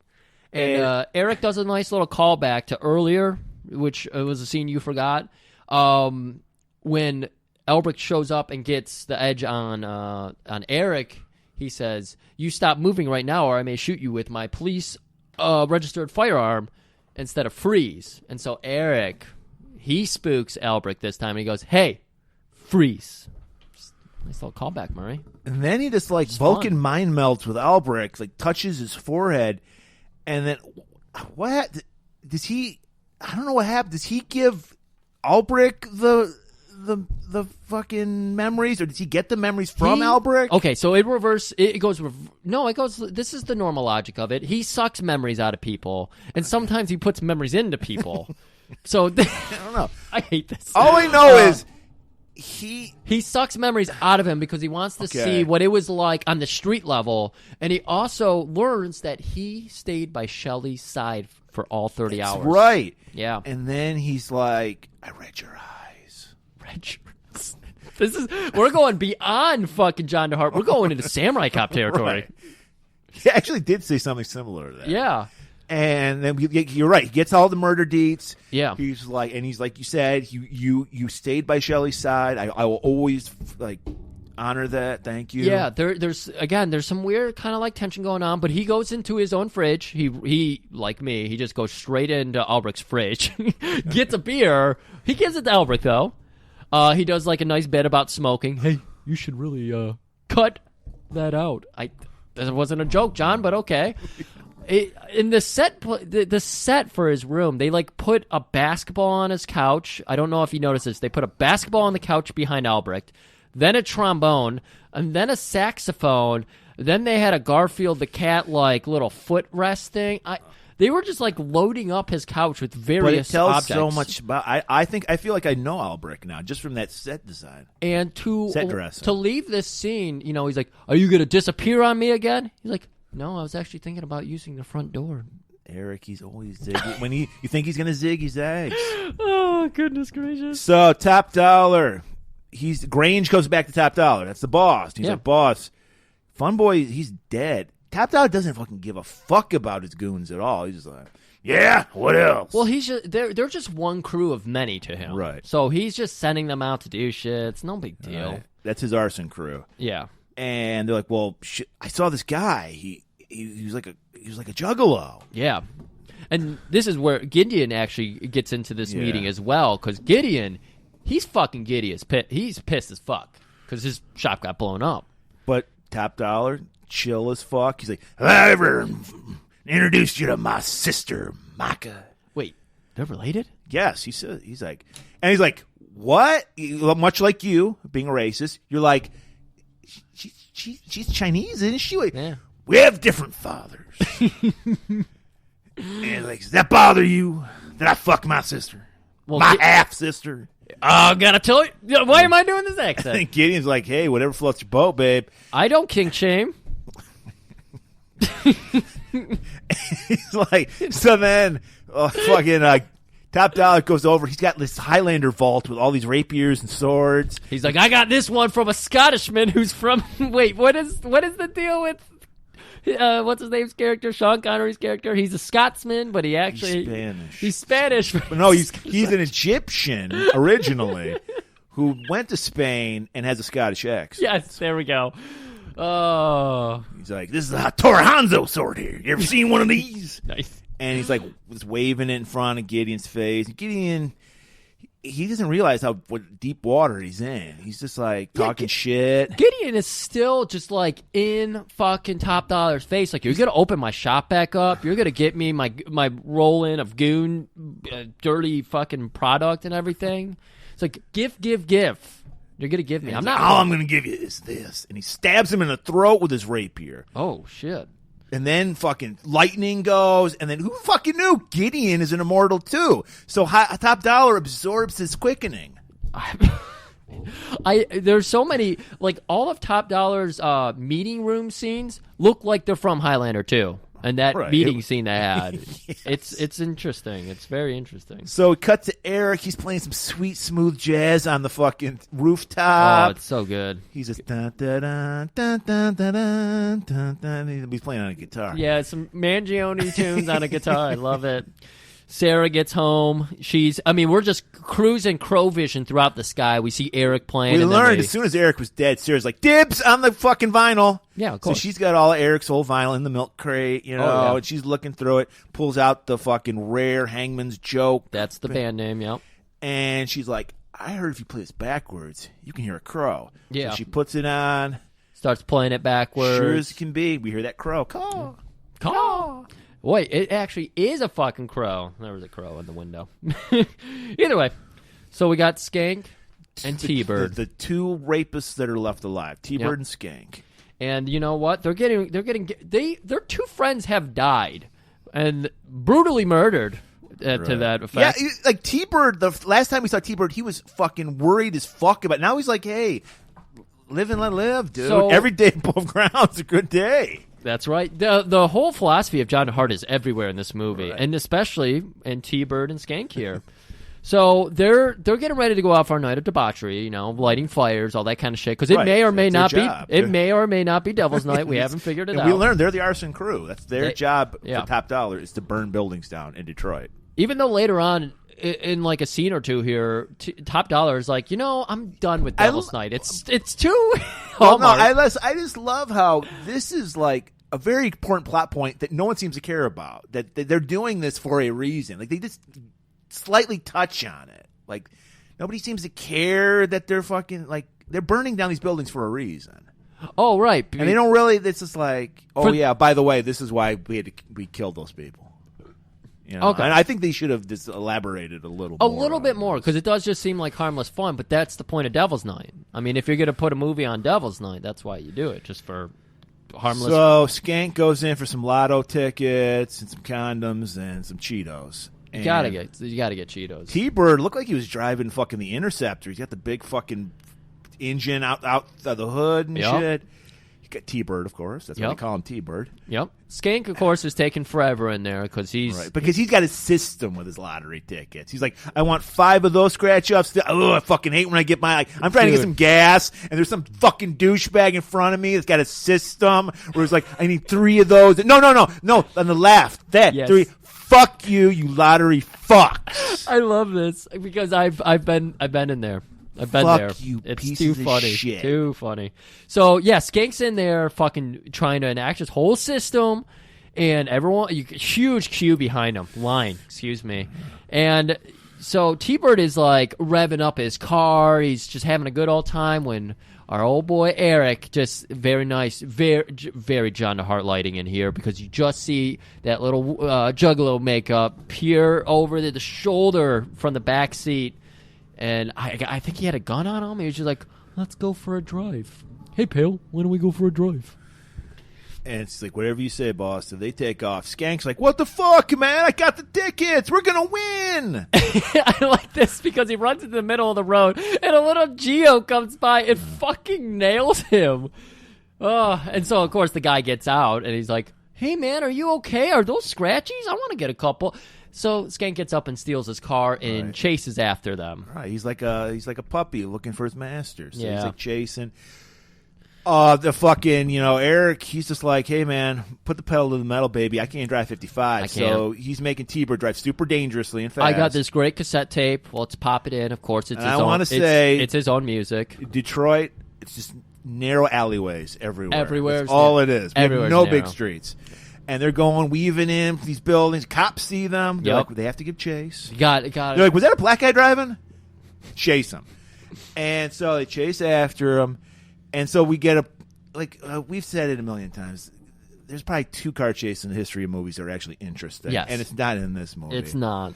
Speaker 1: And Eric does a nice little callback to earlier, which was a scene you forgot. When Albrecht shows up and gets the edge on Eric, he says, "You stop moving right now, or I may shoot you with my police registered firearm," instead of freeze. And so Eric, he spooks Albrecht this time, and he goes, "Hey, freeze." Nice little callback, Murray.
Speaker 2: And then he just Vulcan mind melts with Albrecht, touches his forehead, and then what does he? I don't know what happened. Does he give Albrecht the fucking memories, or does he get the memories from Albrecht?
Speaker 1: Okay, so it goes. No, it goes. This is the normal logic of it. He sucks memories out of people, and sometimes he puts memories into people. So I
Speaker 2: don't know.
Speaker 1: I hate this.
Speaker 2: All I know is
Speaker 1: he sucks memories out of him because he wants to see what it was like on the street level, and he also learns that he stayed by Shelley's side for all 30 hours.
Speaker 2: Right.
Speaker 1: Yeah.
Speaker 2: And then he's like, "I read your eyes."
Speaker 1: We're going beyond fucking John DeHart. We're going into Samurai Cop territory.
Speaker 2: Right. He actually did say something similar to that.
Speaker 1: Yeah.
Speaker 2: And then you're right. He gets all the murder deets.
Speaker 1: Yeah.
Speaker 2: He's like you said, you stayed by Shelley's side. I will always honor that. Thank you.
Speaker 1: Yeah. There's some weird kind of tension going on, but he goes into his own fridge. He like me, he just goes straight into Albrecht's fridge, gets a beer. He gives it to Albrecht though. He does a nice bit about smoking.
Speaker 9: Hey, you should really
Speaker 1: Cut
Speaker 9: that out.
Speaker 1: That wasn't a joke, John, but okay. In the set for his room, they put a basketball on his couch. I don't know if you noticed this. They put a basketball on the couch behind Albrecht, then a trombone, and then a saxophone. Then they had a Garfield the cat little footrest thing. They were just loading up his couch with various objects.
Speaker 2: But it tells so much about. I feel like I know Albrecht now just from that set design
Speaker 1: and
Speaker 2: set dressing.
Speaker 1: To leave this scene. He's like, "Are you going to disappear on me again?" He's like, "No, I was actually thinking about using the front door."
Speaker 2: Eric, he's always ziggy. When you think he's gonna zig, he zags.
Speaker 1: Oh, goodness gracious!
Speaker 2: So Top Dollar, Grange goes back to Top Dollar. That's the boss. He's like, "Boss, Fun Boy, he's dead." Top Dollar doesn't fucking give a fuck about his goons at all. He's just like, "Yeah, what else?"
Speaker 1: Well, they're just one crew of many to him,
Speaker 2: right?
Speaker 1: So he's just sending them out to do shit. It's no big deal.
Speaker 2: Right. That's his arson crew.
Speaker 1: Yeah.
Speaker 2: And they're like, "Well, shit, I saw this guy. He was like a juggalo."
Speaker 1: Yeah, and this is where Gideon actually gets into this meeting as well, because Gideon, he's fucking giddy as he's pissed as fuck because his shop got blown up.
Speaker 2: But Top Dollar, chill as fuck. He's like, "I ever introduced you to my sister, Micah."
Speaker 1: Wait, they're related?
Speaker 2: Yes, he's like, what? Much like you, being a racist, you're like, she's Chinese, isn't she? Like,
Speaker 1: Yeah.
Speaker 2: we have different fathers. And like, does that bother you that I fuck my sister?
Speaker 1: Well,
Speaker 2: my half sister?
Speaker 1: Gotta tell you. Why am I doing this
Speaker 2: I
Speaker 1: accent?
Speaker 2: think Gideon's like, hey, whatever floats your boat, babe.
Speaker 1: I don't kink shame.
Speaker 2: He's like, so then, fucking Top Dollar goes over. He's got this Highlander vault with all these rapiers and swords.
Speaker 1: He's like, I got this one from a Scottishman who's from. Wait, what is the deal with? What's his name's character? Sean Connery's character. He's a Scotsman, but he's Spanish.
Speaker 2: But no, he's an Egyptian originally who went to Spain and has a Scottish accent.
Speaker 1: Yes, there we go. Oh,
Speaker 2: He's like, this is a Torhanzo sword here. You ever seen one of these?
Speaker 1: nice.
Speaker 2: And he's like, was waving it in front of Gideon's face. Gideon, he doesn't realize what deep water he's in. He's just like talking shit.
Speaker 1: Gideon is still just like in fucking Top Dollar's face. Like, you're gonna open my shop back up. You're gonna get me my roll in of goon, dirty fucking product and everything. It's like give. You're gonna give me. I'm not.
Speaker 2: All I'm gonna give you is this. And he stabs him in the throat with his rapier.
Speaker 1: Oh shit.
Speaker 2: And then fucking lightning goes, and then who fucking knew Gideon is an immortal too? So Top Dollar absorbs his quickening.
Speaker 1: There's so many, like, all of Top Dollar's meeting room scenes look like they're from Highlander 2. And that meeting scene they had.
Speaker 2: Yes.
Speaker 1: It's interesting. It's very interesting.
Speaker 2: So it cut to Eric. He's playing some sweet, smooth jazz on the fucking rooftop.
Speaker 1: Oh, it's so good.
Speaker 2: He's just dun, dun, dun, dun, dun, dun, dun, dun, dun. He's playing on a guitar.
Speaker 1: Yeah, some Mangione tunes on a guitar. I love it. Sarah gets home. We're just cruising crow vision throughout the sky. We see Eric playing.
Speaker 2: We learned as soon as Eric was dead, Sarah's like, dibs on the fucking vinyl.
Speaker 1: Yeah, of course.
Speaker 2: So she's got all of Eric's old vinyl in the milk crate,
Speaker 1: yeah.
Speaker 2: and she's looking through it, pulls out the fucking rare Hangman's Joke.
Speaker 1: That's the band name, yep.
Speaker 2: And she's like, I heard if you play this backwards, you can hear a crow.
Speaker 1: Yeah.
Speaker 2: So she puts it on.
Speaker 1: Starts playing it backwards.
Speaker 2: Sure as it can be. We hear that crow. Caw.
Speaker 1: Caw. Wait, it actually is a fucking crow. There was a crow in the window. Either way, so we got Skank and T-Bird,
Speaker 2: the two rapists that are left alive, T-Bird and Skank.
Speaker 1: And you know what? Their two friends have died and brutally murdered. To that effect.
Speaker 2: Yeah, like T-Bird. The last time we saw T-Bird, he was fucking worried as fuck about it. Now he's like, hey, live and let live, dude.
Speaker 1: So,
Speaker 2: every day above ground's a good day.
Speaker 1: That's right. The whole philosophy of John Hart is everywhere in this movie, and especially in T-Bird and Skank here. So they're getting ready to go out for a night of debauchery, lighting fires, all that kind of shit. Because it may or may not be. It may or may not be Devil's Night. We haven't figured it out.
Speaker 2: We learned they're the arson crew. That's their job.
Speaker 1: Yeah.
Speaker 2: For Top Dollar is to burn buildings down in Detroit.
Speaker 1: Even though later on, in like a scene or two here, Top Dollar is like, I'm done with Devil's Night. It's too.
Speaker 2: Well, no, I just love how this is like a very important plot point that no one seems to care about. That they're doing this for a reason. Like they just slightly touch on it. Like nobody seems to care that they're fucking like they're burning down these buildings for a reason.
Speaker 1: Oh right,
Speaker 2: and they don't really. It's just like, yeah. By the way, this is why we killed those people. Okay. And I think they should have just elaborated a little bit more,
Speaker 1: because it does just seem like harmless fun, but that's the point of Devil's Night. I mean, if you're going to put a movie on Devil's Night, that's why you do it, just for harmless.
Speaker 2: So Skank goes in for some lotto tickets and some condoms and some Cheetos.
Speaker 1: You gotta get Cheetos.
Speaker 2: T-Bird looked like he was driving fucking the Interceptor. He's got the big fucking engine out of the hood and shit. Got T-Bird, of course. That's why they call him T-Bird.
Speaker 1: Yep. Skank, of course, is taking forever in there because he's
Speaker 2: got his system with his lottery tickets. He's like, I want 5 of those scratch-ups. Oh, I fucking hate when I get my... I'm trying to get some gas, and there's some fucking douchebag in front of me that's got a system where it's like, I need 3 of those. No, on the left. That. Yes. 3. Fuck you lottery fucks.
Speaker 1: I love this because I've been in there. I've been there.
Speaker 2: You
Speaker 1: it's
Speaker 2: too
Speaker 1: funny.
Speaker 2: Shit.
Speaker 1: Too funny. So, yeah, Skank's in there fucking trying to enact his whole system, and everyone, huge queue behind him. Excuse me. And so T-Bird is like revving up his car. He's just having a good old time when our old boy Eric, just very nice, very John Hart lighting in here, because you just see that little juggalo makeup peer over the shoulder from the back seat And I think he had a gun on him. He was just like, let's go for a drive. Hey, pal, why don't we go for a drive?
Speaker 2: And it's like, whatever you say, boss. So they take off. Skank's like, what the fuck, man? I got the tickets. We're going to win.
Speaker 1: I like this because he runs into the middle of the road, and a little Geo comes by and fucking nails him. Oh, and so, of course, the guy gets out, and he's like, hey, man, are you okay? Are those scratchies? I want to get a couple. So Skank gets up and steals his car and chases after them.
Speaker 2: Right. He's like a puppy looking for his master. So
Speaker 1: Yeah.
Speaker 2: he's like chasing. The fucking, Eric, he's just like, hey, man, put the pedal to the metal, baby. I can't drive 55.
Speaker 1: I can't.
Speaker 2: So he's making T-Bird drive super dangerously and fast.
Speaker 1: I got this great cassette tape. Let's pop it in. Of course, it's
Speaker 2: And
Speaker 1: his
Speaker 2: I
Speaker 1: own.
Speaker 2: wanna say-
Speaker 1: it's his own music.
Speaker 2: Detroit, it's just narrow alleyways everywhere.
Speaker 1: Everywhere.
Speaker 2: That's all it is. We have
Speaker 1: Everywhere's
Speaker 2: no
Speaker 1: narrow.
Speaker 2: big streets. And they're going, weaving in these buildings. Cops see them. They're
Speaker 1: Yep.
Speaker 2: like, they have to give chase.
Speaker 1: Got it.
Speaker 2: They're like, was that a black guy driving? Chase him. And so they chase after him. And so we get we've said it a million times. There's probably 2 car chases in the history of movies that are actually interesting.
Speaker 1: Yes.
Speaker 2: And it's not in this movie.
Speaker 1: It's not.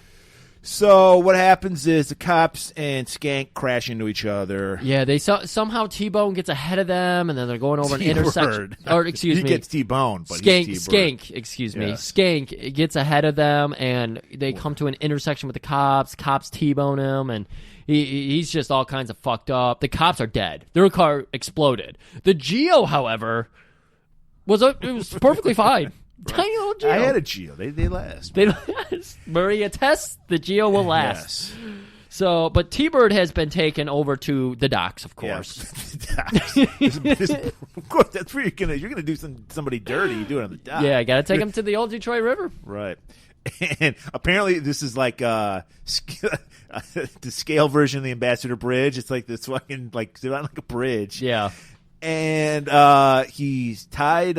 Speaker 2: So what happens is the cops and Skank crash into each other.
Speaker 1: Yeah, they somehow T-Bone gets ahead of them, and then they're going over an intersection. Or excuse
Speaker 2: he
Speaker 1: me,
Speaker 2: gets T-boned, but he's T-Bird.
Speaker 1: Skank. Excuse me,
Speaker 2: Yeah.
Speaker 1: Skank gets ahead of them, and they come to an intersection with the cops. Cops T-bone him, and he's just all kinds of fucked up. The cops are dead. Their car exploded. The Geo, however, was perfectly fine. Tiny little Geo.
Speaker 2: I had a Geo. They last.
Speaker 1: They last. Murray attests the Geo will last.
Speaker 2: Yes.
Speaker 1: So, but T-Bird has been taken over to the docks, of course.
Speaker 2: Of course, that's where you're gonna do somebody dirty. You do it on the dock.
Speaker 1: Yeah, I got to take him to the old Detroit River.
Speaker 2: Right. And apparently, this is like the scale version of the Ambassador Bridge. It's like this fucking they're on like a bridge.
Speaker 1: Yeah.
Speaker 2: And he's tied.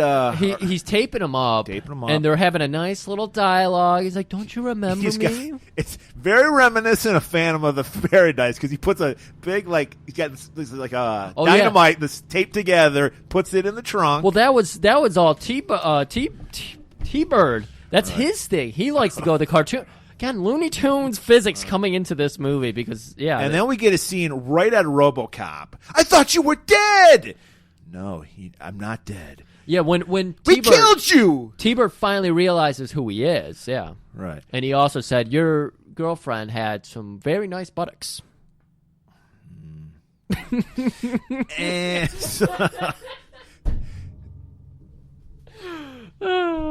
Speaker 1: He's taping him up. And they're having a nice little dialogue. He's like, don't you remember me?
Speaker 2: It's very reminiscent of Phantom of the Paradise because he puts a big he's got this dynamite that's taped together, puts it in the trunk.
Speaker 1: Well, that was all T-Bird. That's his thing. He likes to go to the cartoon. Again, Looney Tunes physics coming into this movie because
Speaker 2: And then we get a scene right out of RoboCop. I thought you were dead. No, I'm not dead.
Speaker 1: Yeah, when
Speaker 2: we killed you.
Speaker 1: T-Bird finally realizes who he is. Yeah,
Speaker 2: right.
Speaker 1: And he also said your girlfriend had some very nice buttocks.
Speaker 2: And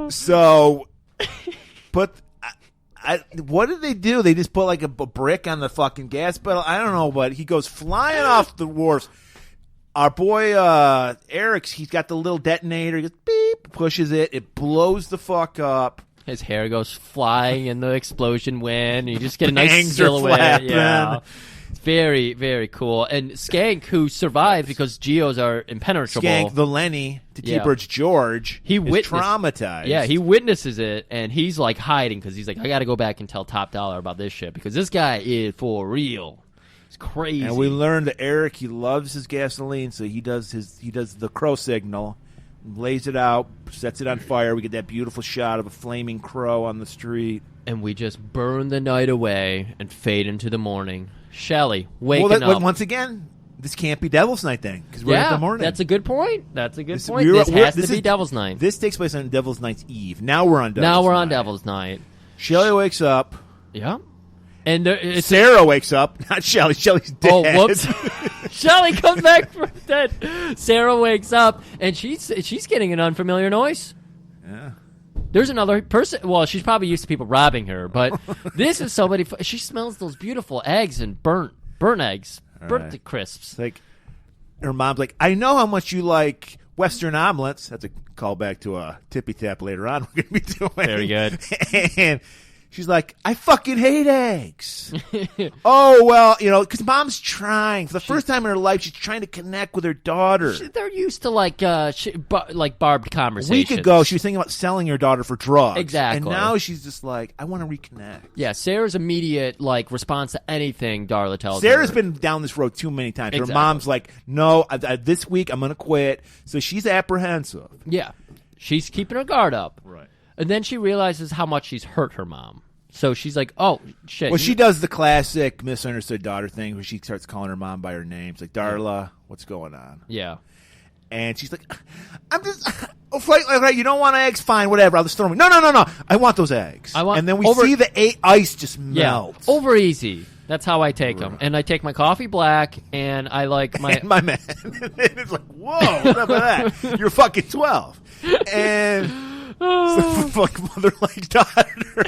Speaker 2: so but what did they do? They just put like a brick on the fucking gas pedal? I don't know, but he goes flying off the wharf. Our boy Eric's, he's got the little detonator. He goes beep, pushes it. It blows the fuck up.
Speaker 1: His hair goes flying in the explosion wind. And you just get a nice
Speaker 2: Bangs are
Speaker 1: silhouette.
Speaker 2: flapping.
Speaker 1: Yeah. It's very, very cool. And Skank, who survived because Geos are impenetrable.
Speaker 2: Skank, the Lenny, to T-Bird's George, is traumatized.
Speaker 1: Yeah, he witnesses it, and he's like hiding because he's like, I got to go back and tell Top Dollar about this shit because this guy is for real. It's crazy.
Speaker 2: And we learned that Eric, he loves his gasoline, so he does the crow signal, lays it out, sets it on fire. We get that beautiful shot of a flaming crow on the street.
Speaker 1: And we just burn the night away and fade into the morning. Shelley, waking up.
Speaker 2: Once again, this can't be Devil's Night then, because we're at the morning.
Speaker 1: That's a good point. This has to be Devil's Night.
Speaker 2: This takes place on Devil's Night's Eve. Now we're on
Speaker 1: Devil's Night.
Speaker 2: Shelley wakes up.
Speaker 1: Yeah. And
Speaker 2: Sarah wakes up. Not Shelley. Shelley's dead.
Speaker 1: Oh, whoops. Shelley comes back from dead. Sarah wakes up, and she's getting an unfamiliar noise.
Speaker 2: Yeah.
Speaker 1: There's another person. Well, she's probably used to people robbing her, but this is somebody. She smells those beautiful eggs and burnt eggs, burnt to crisps.
Speaker 2: Like her mom's like, I know how much you like Western omelets. That's a callback to a tippy tap later on. We're gonna be doing
Speaker 1: very good.
Speaker 2: And she's like, I fucking hate eggs. Oh, well, because mom's trying. For the first time in her life, she's trying to connect with her daughter.
Speaker 1: They're used to like barbed conversations.
Speaker 2: A week ago, she was thinking about selling her daughter for drugs.
Speaker 1: Exactly.
Speaker 2: And now she's just like, I want to reconnect.
Speaker 1: Yeah, Sarah's immediate response to anything Darla tells her.
Speaker 2: Sarah's been down this road too many times.
Speaker 1: Exactly.
Speaker 2: Her mom's like, no, this week I'm going to quit. So she's apprehensive.
Speaker 1: Yeah. She's keeping her guard up.
Speaker 2: Right.
Speaker 1: And then she realizes how much she's hurt her mom. So she's like, oh, shit.
Speaker 2: Well, she does the classic misunderstood daughter thing where she starts calling her mom by her name. It's like, Darla, what's going on?
Speaker 1: Yeah.
Speaker 2: And she's like, I'm just, right, you don't want eggs? Fine, whatever. I'll just throw them. No. I want those eggs.
Speaker 1: And
Speaker 2: then we see the ice just melt.
Speaker 1: Yeah, over easy. That's how I take them. And I take my coffee black, and I like my...
Speaker 2: And my man. And it's like, whoa, what up with that? You're fucking 12. And... fuck mother like daughter.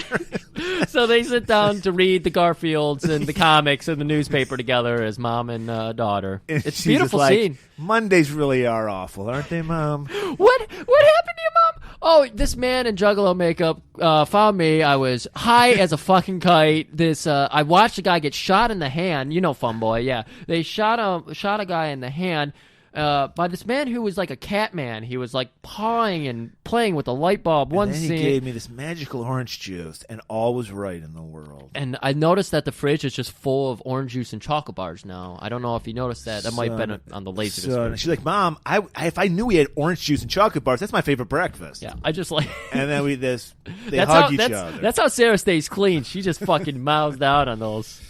Speaker 1: So they sit down to read the Garfields and the comics and the newspaper together as mom and daughter.
Speaker 2: And
Speaker 1: it's a
Speaker 2: she's
Speaker 1: beautiful
Speaker 2: just like,
Speaker 1: scene.
Speaker 2: Mondays really are awful, aren't they, Mom?
Speaker 1: What happened to you, Mom? Oh, this man in Juggalo makeup found me. I was high as a fucking kite. I watched a guy get shot in the hand. You know, Fun Boy, yeah. They shot a guy in the hand. By this man who was like a cat man. He was like pawing and playing with a light bulb.
Speaker 2: And then he gave me this magical orange juice, and all was right in the world.
Speaker 1: And I noticed that the fridge is just full of orange juice and chocolate bars now. I don't know if you noticed that. That might have been on the Laserdisc.
Speaker 2: So she's like, Mom, if I knew we had orange juice and chocolate bars, that's my favorite breakfast.
Speaker 1: Yeah, I just like...
Speaker 2: And then they hug each other.
Speaker 1: That's how Sarah stays clean. She just fucking mouths out on those.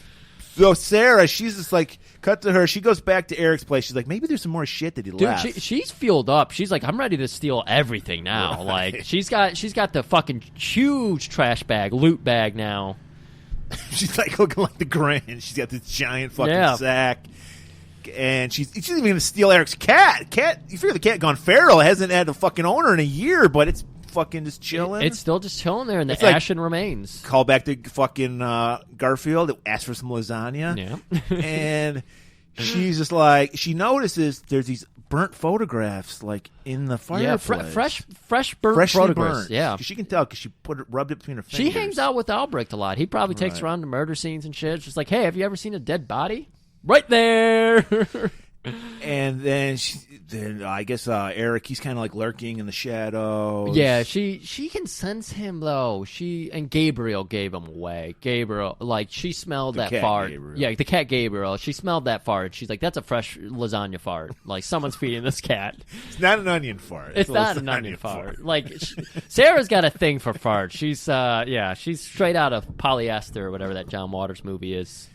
Speaker 2: So Sarah, she's just like, cut to her. She goes back to Eric's place. She's like, maybe there's some more shit that he left.
Speaker 1: She's fueled up. She's like, I'm ready to steal everything now. Right. Like she's got the fucking huge trash bag, loot bag now.
Speaker 2: She's like looking like the Grand. She's got this giant fucking sack. And she's even going to steal Eric's cat. You figure the cat gone feral. It hasn't had a fucking owner in a year, but it's fucking just chilling.
Speaker 1: It's still just chilling there, and the ashen remains.
Speaker 2: Call back to fucking Garfield. Ask for some lasagna.
Speaker 1: Yeah.
Speaker 2: And she's just like, she notices there's these burnt photographs like in the fireplace.
Speaker 1: Yeah, fresh burnt
Speaker 2: Freshly
Speaker 1: photographs.
Speaker 2: burnt.
Speaker 1: Yeah.
Speaker 2: She can tell because she rubbed it between her fingers.
Speaker 1: She hangs out with Albrecht a lot. He probably takes her around to murder scenes and shit. It's just like, hey, have you ever seen a dead body? Right there.
Speaker 2: And then I guess Eric, he's kind of like lurking in the shadows.
Speaker 1: Yeah, she can sense him though. And Gabriel gave him away. Gabriel, like she smelled that fart.
Speaker 2: Gabriel.
Speaker 1: Yeah, the cat Gabriel. She smelled that fart. She's like, that's a fresh lasagna fart. Like someone's feeding this cat.
Speaker 2: It's not an onion fart.
Speaker 1: It's not an onion fart. Like Sarah's got a thing for farts. She's straight out of Polyester or whatever that John Waters movie is.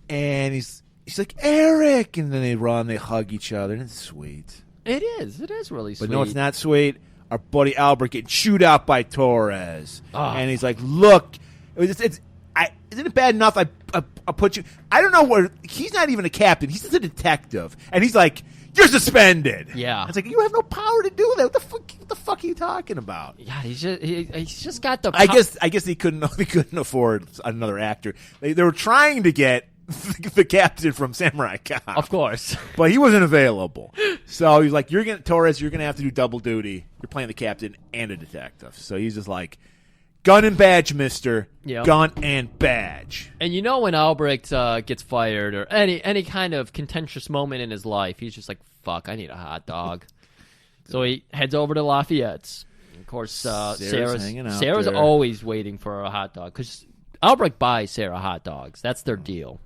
Speaker 2: And She's like, Eric! And then they run, they hug each other, and it's sweet.
Speaker 1: It is really sweet.
Speaker 2: But no, it's not sweet. Our buddy Albert getting chewed out by Torres. And he's like, look, isn't it bad enough I put you... I don't know where... He's not even a captain. He's just a detective. And he's like, you're suspended.
Speaker 1: Yeah.
Speaker 2: It's like, you have no power to do that. What the fuck are you talking about?
Speaker 1: Yeah, he's just got the...
Speaker 2: I guess they couldn't afford another actor. They were trying to get the captain from Samurai Cop.
Speaker 1: Of course.
Speaker 2: But he wasn't available. So he's like, Torres, you're going to have to do double duty. You're playing the captain and a detective. So he's just like, gun and badge, mister.
Speaker 1: Yep.
Speaker 2: Gun and badge.
Speaker 1: And you know when Albrecht gets fired or any kind of contentious moment in his life, he's just like, fuck, I need a hot dog. So he heads over to Lafayette's. Of course, Sarah's always waiting for a hot dog because Albrecht buys Sarah hot dogs. That's their deal.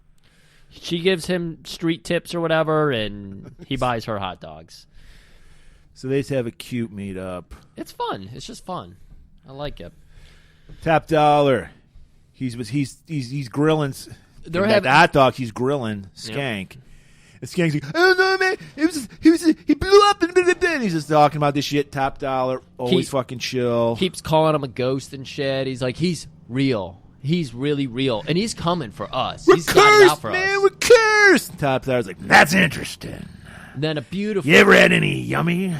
Speaker 1: She gives him street tips or whatever, and he buys her hot dogs.
Speaker 2: So they just have a cute meetup.
Speaker 1: It's fun. It's just fun. I like it.
Speaker 2: Top dollar. He's grilling. They're having the hot dog. He's grilling Skank. Yep. And Skank's like, oh no, man, he blew up and he's just talking about this shit. Top dollar, always fucking chill.
Speaker 1: Keeps calling him a ghost and shit. He's like, he's real. He's really real, and he's coming for us.
Speaker 2: We're
Speaker 1: he's
Speaker 2: cursed,
Speaker 1: out for
Speaker 2: man.
Speaker 1: us.
Speaker 2: We're cursed. Top dollar's like, that's interesting.
Speaker 1: And then a beautiful.
Speaker 2: You ever had any yummy?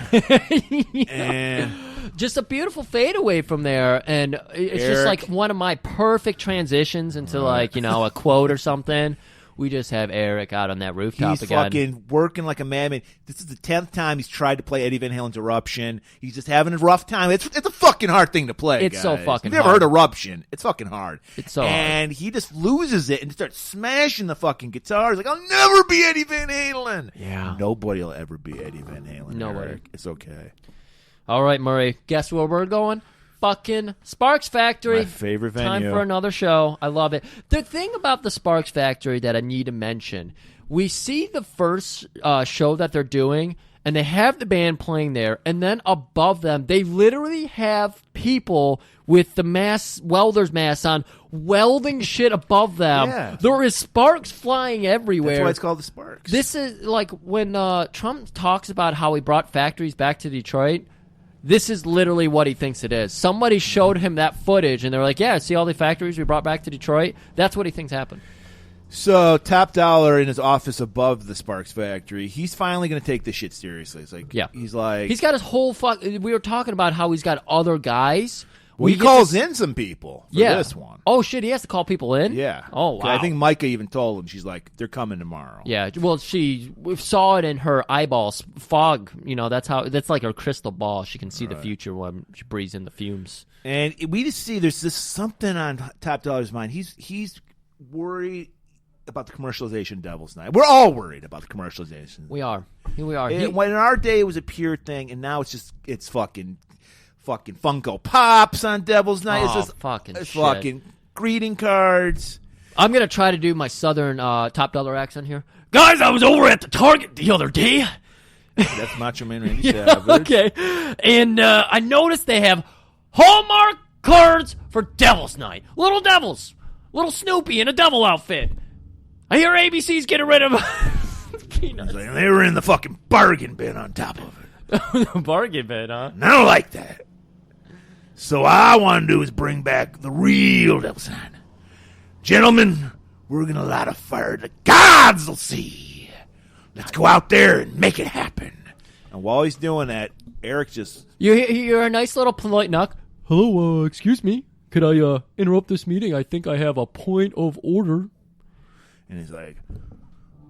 Speaker 2: And
Speaker 1: just a beautiful fadeaway from there, and it's just like one of my perfect transitions into like a quote or something. We just have Eric out on that rooftop again.
Speaker 2: He's fucking working like a madman. This is the 10th time he's tried to play Eddie Van Halen's Eruption. He's just having a rough time. It's a fucking hard thing to play,
Speaker 1: It's
Speaker 2: guys.
Speaker 1: so fucking
Speaker 2: You've never
Speaker 1: hard.
Speaker 2: heard Eruption. It's fucking hard.
Speaker 1: It's so
Speaker 2: And he just loses it and starts smashing the fucking guitar. He's like, I'll never be Eddie Van Halen.
Speaker 1: Yeah.
Speaker 2: Nobody will ever be Eddie Van Halen.
Speaker 1: Nobody.
Speaker 2: Eric. It's okay.
Speaker 1: All right, Murray. Guess where we're going? Fucking Sparks Factory.
Speaker 2: My favorite venue.
Speaker 1: Time for another show. I love it. The thing about the Sparks Factory that I need to mention, we see the first show that they're doing, and they have the band playing there, and then above them, they literally have people with the welder's masks on, welding shit above them.
Speaker 2: Yeah.
Speaker 1: There is sparks flying everywhere.
Speaker 2: That's why it's called the Sparks.
Speaker 1: This is like when Trump talks about how he brought factories back to Detroit. This is literally what he thinks it is. Somebody showed him that footage, and they're like, yeah, see all the factories we brought back to Detroit? That's what he thinks happened.
Speaker 2: So, Top Dollar in his office above the Sparks factory, he's finally going to take this shit seriously. It's like, he's like...
Speaker 1: He's got his whole we were talking about how he's got other guys.
Speaker 2: Well, he calls in some people for this one.
Speaker 1: Oh, shit, he has to call people in?
Speaker 2: Yeah.
Speaker 1: Oh, wow.
Speaker 2: I think Micah even told him, she's like, they're coming tomorrow.
Speaker 1: Yeah, well, we saw it in her eyeballs. Fog, that's like her crystal ball. She can see the future when she breathes in the fumes.
Speaker 2: And we just see there's this something on Top Dollar's mind. He's worried about the commercialization of Devil's Night. We're all worried about the commercialization.
Speaker 1: We are. We are.
Speaker 2: When in our day it was a pure thing, and now it's fucking Funko Pops on Devil's Night.
Speaker 1: Oh,
Speaker 2: it's just
Speaker 1: fucking shit.
Speaker 2: Fucking greeting cards.
Speaker 1: I'm going to try to do my southern Top Dollar accent here. Guys, I was over at the Target the other day.
Speaker 2: That's Macho Man Randy Savage.
Speaker 1: Okay. And I noticed they have Hallmark cards for Devil's Night. Little devils. Little Snoopy in a devil outfit. I hear ABC's getting rid of peanuts.
Speaker 2: Like, they were in the fucking bargain bin on top of it.
Speaker 1: Bargain bin, huh?
Speaker 2: And I don't like that. So what I want to do is bring back the real Devil's Night. Gentlemen, we're going to light a fire the gods will see. Let's go out there and make it happen. And while he's doing that, Eric just...
Speaker 1: You hear a nice little polite knock.
Speaker 9: Hello, excuse me. Could I interrupt this meeting? I think I have a point of order.
Speaker 2: And he's like,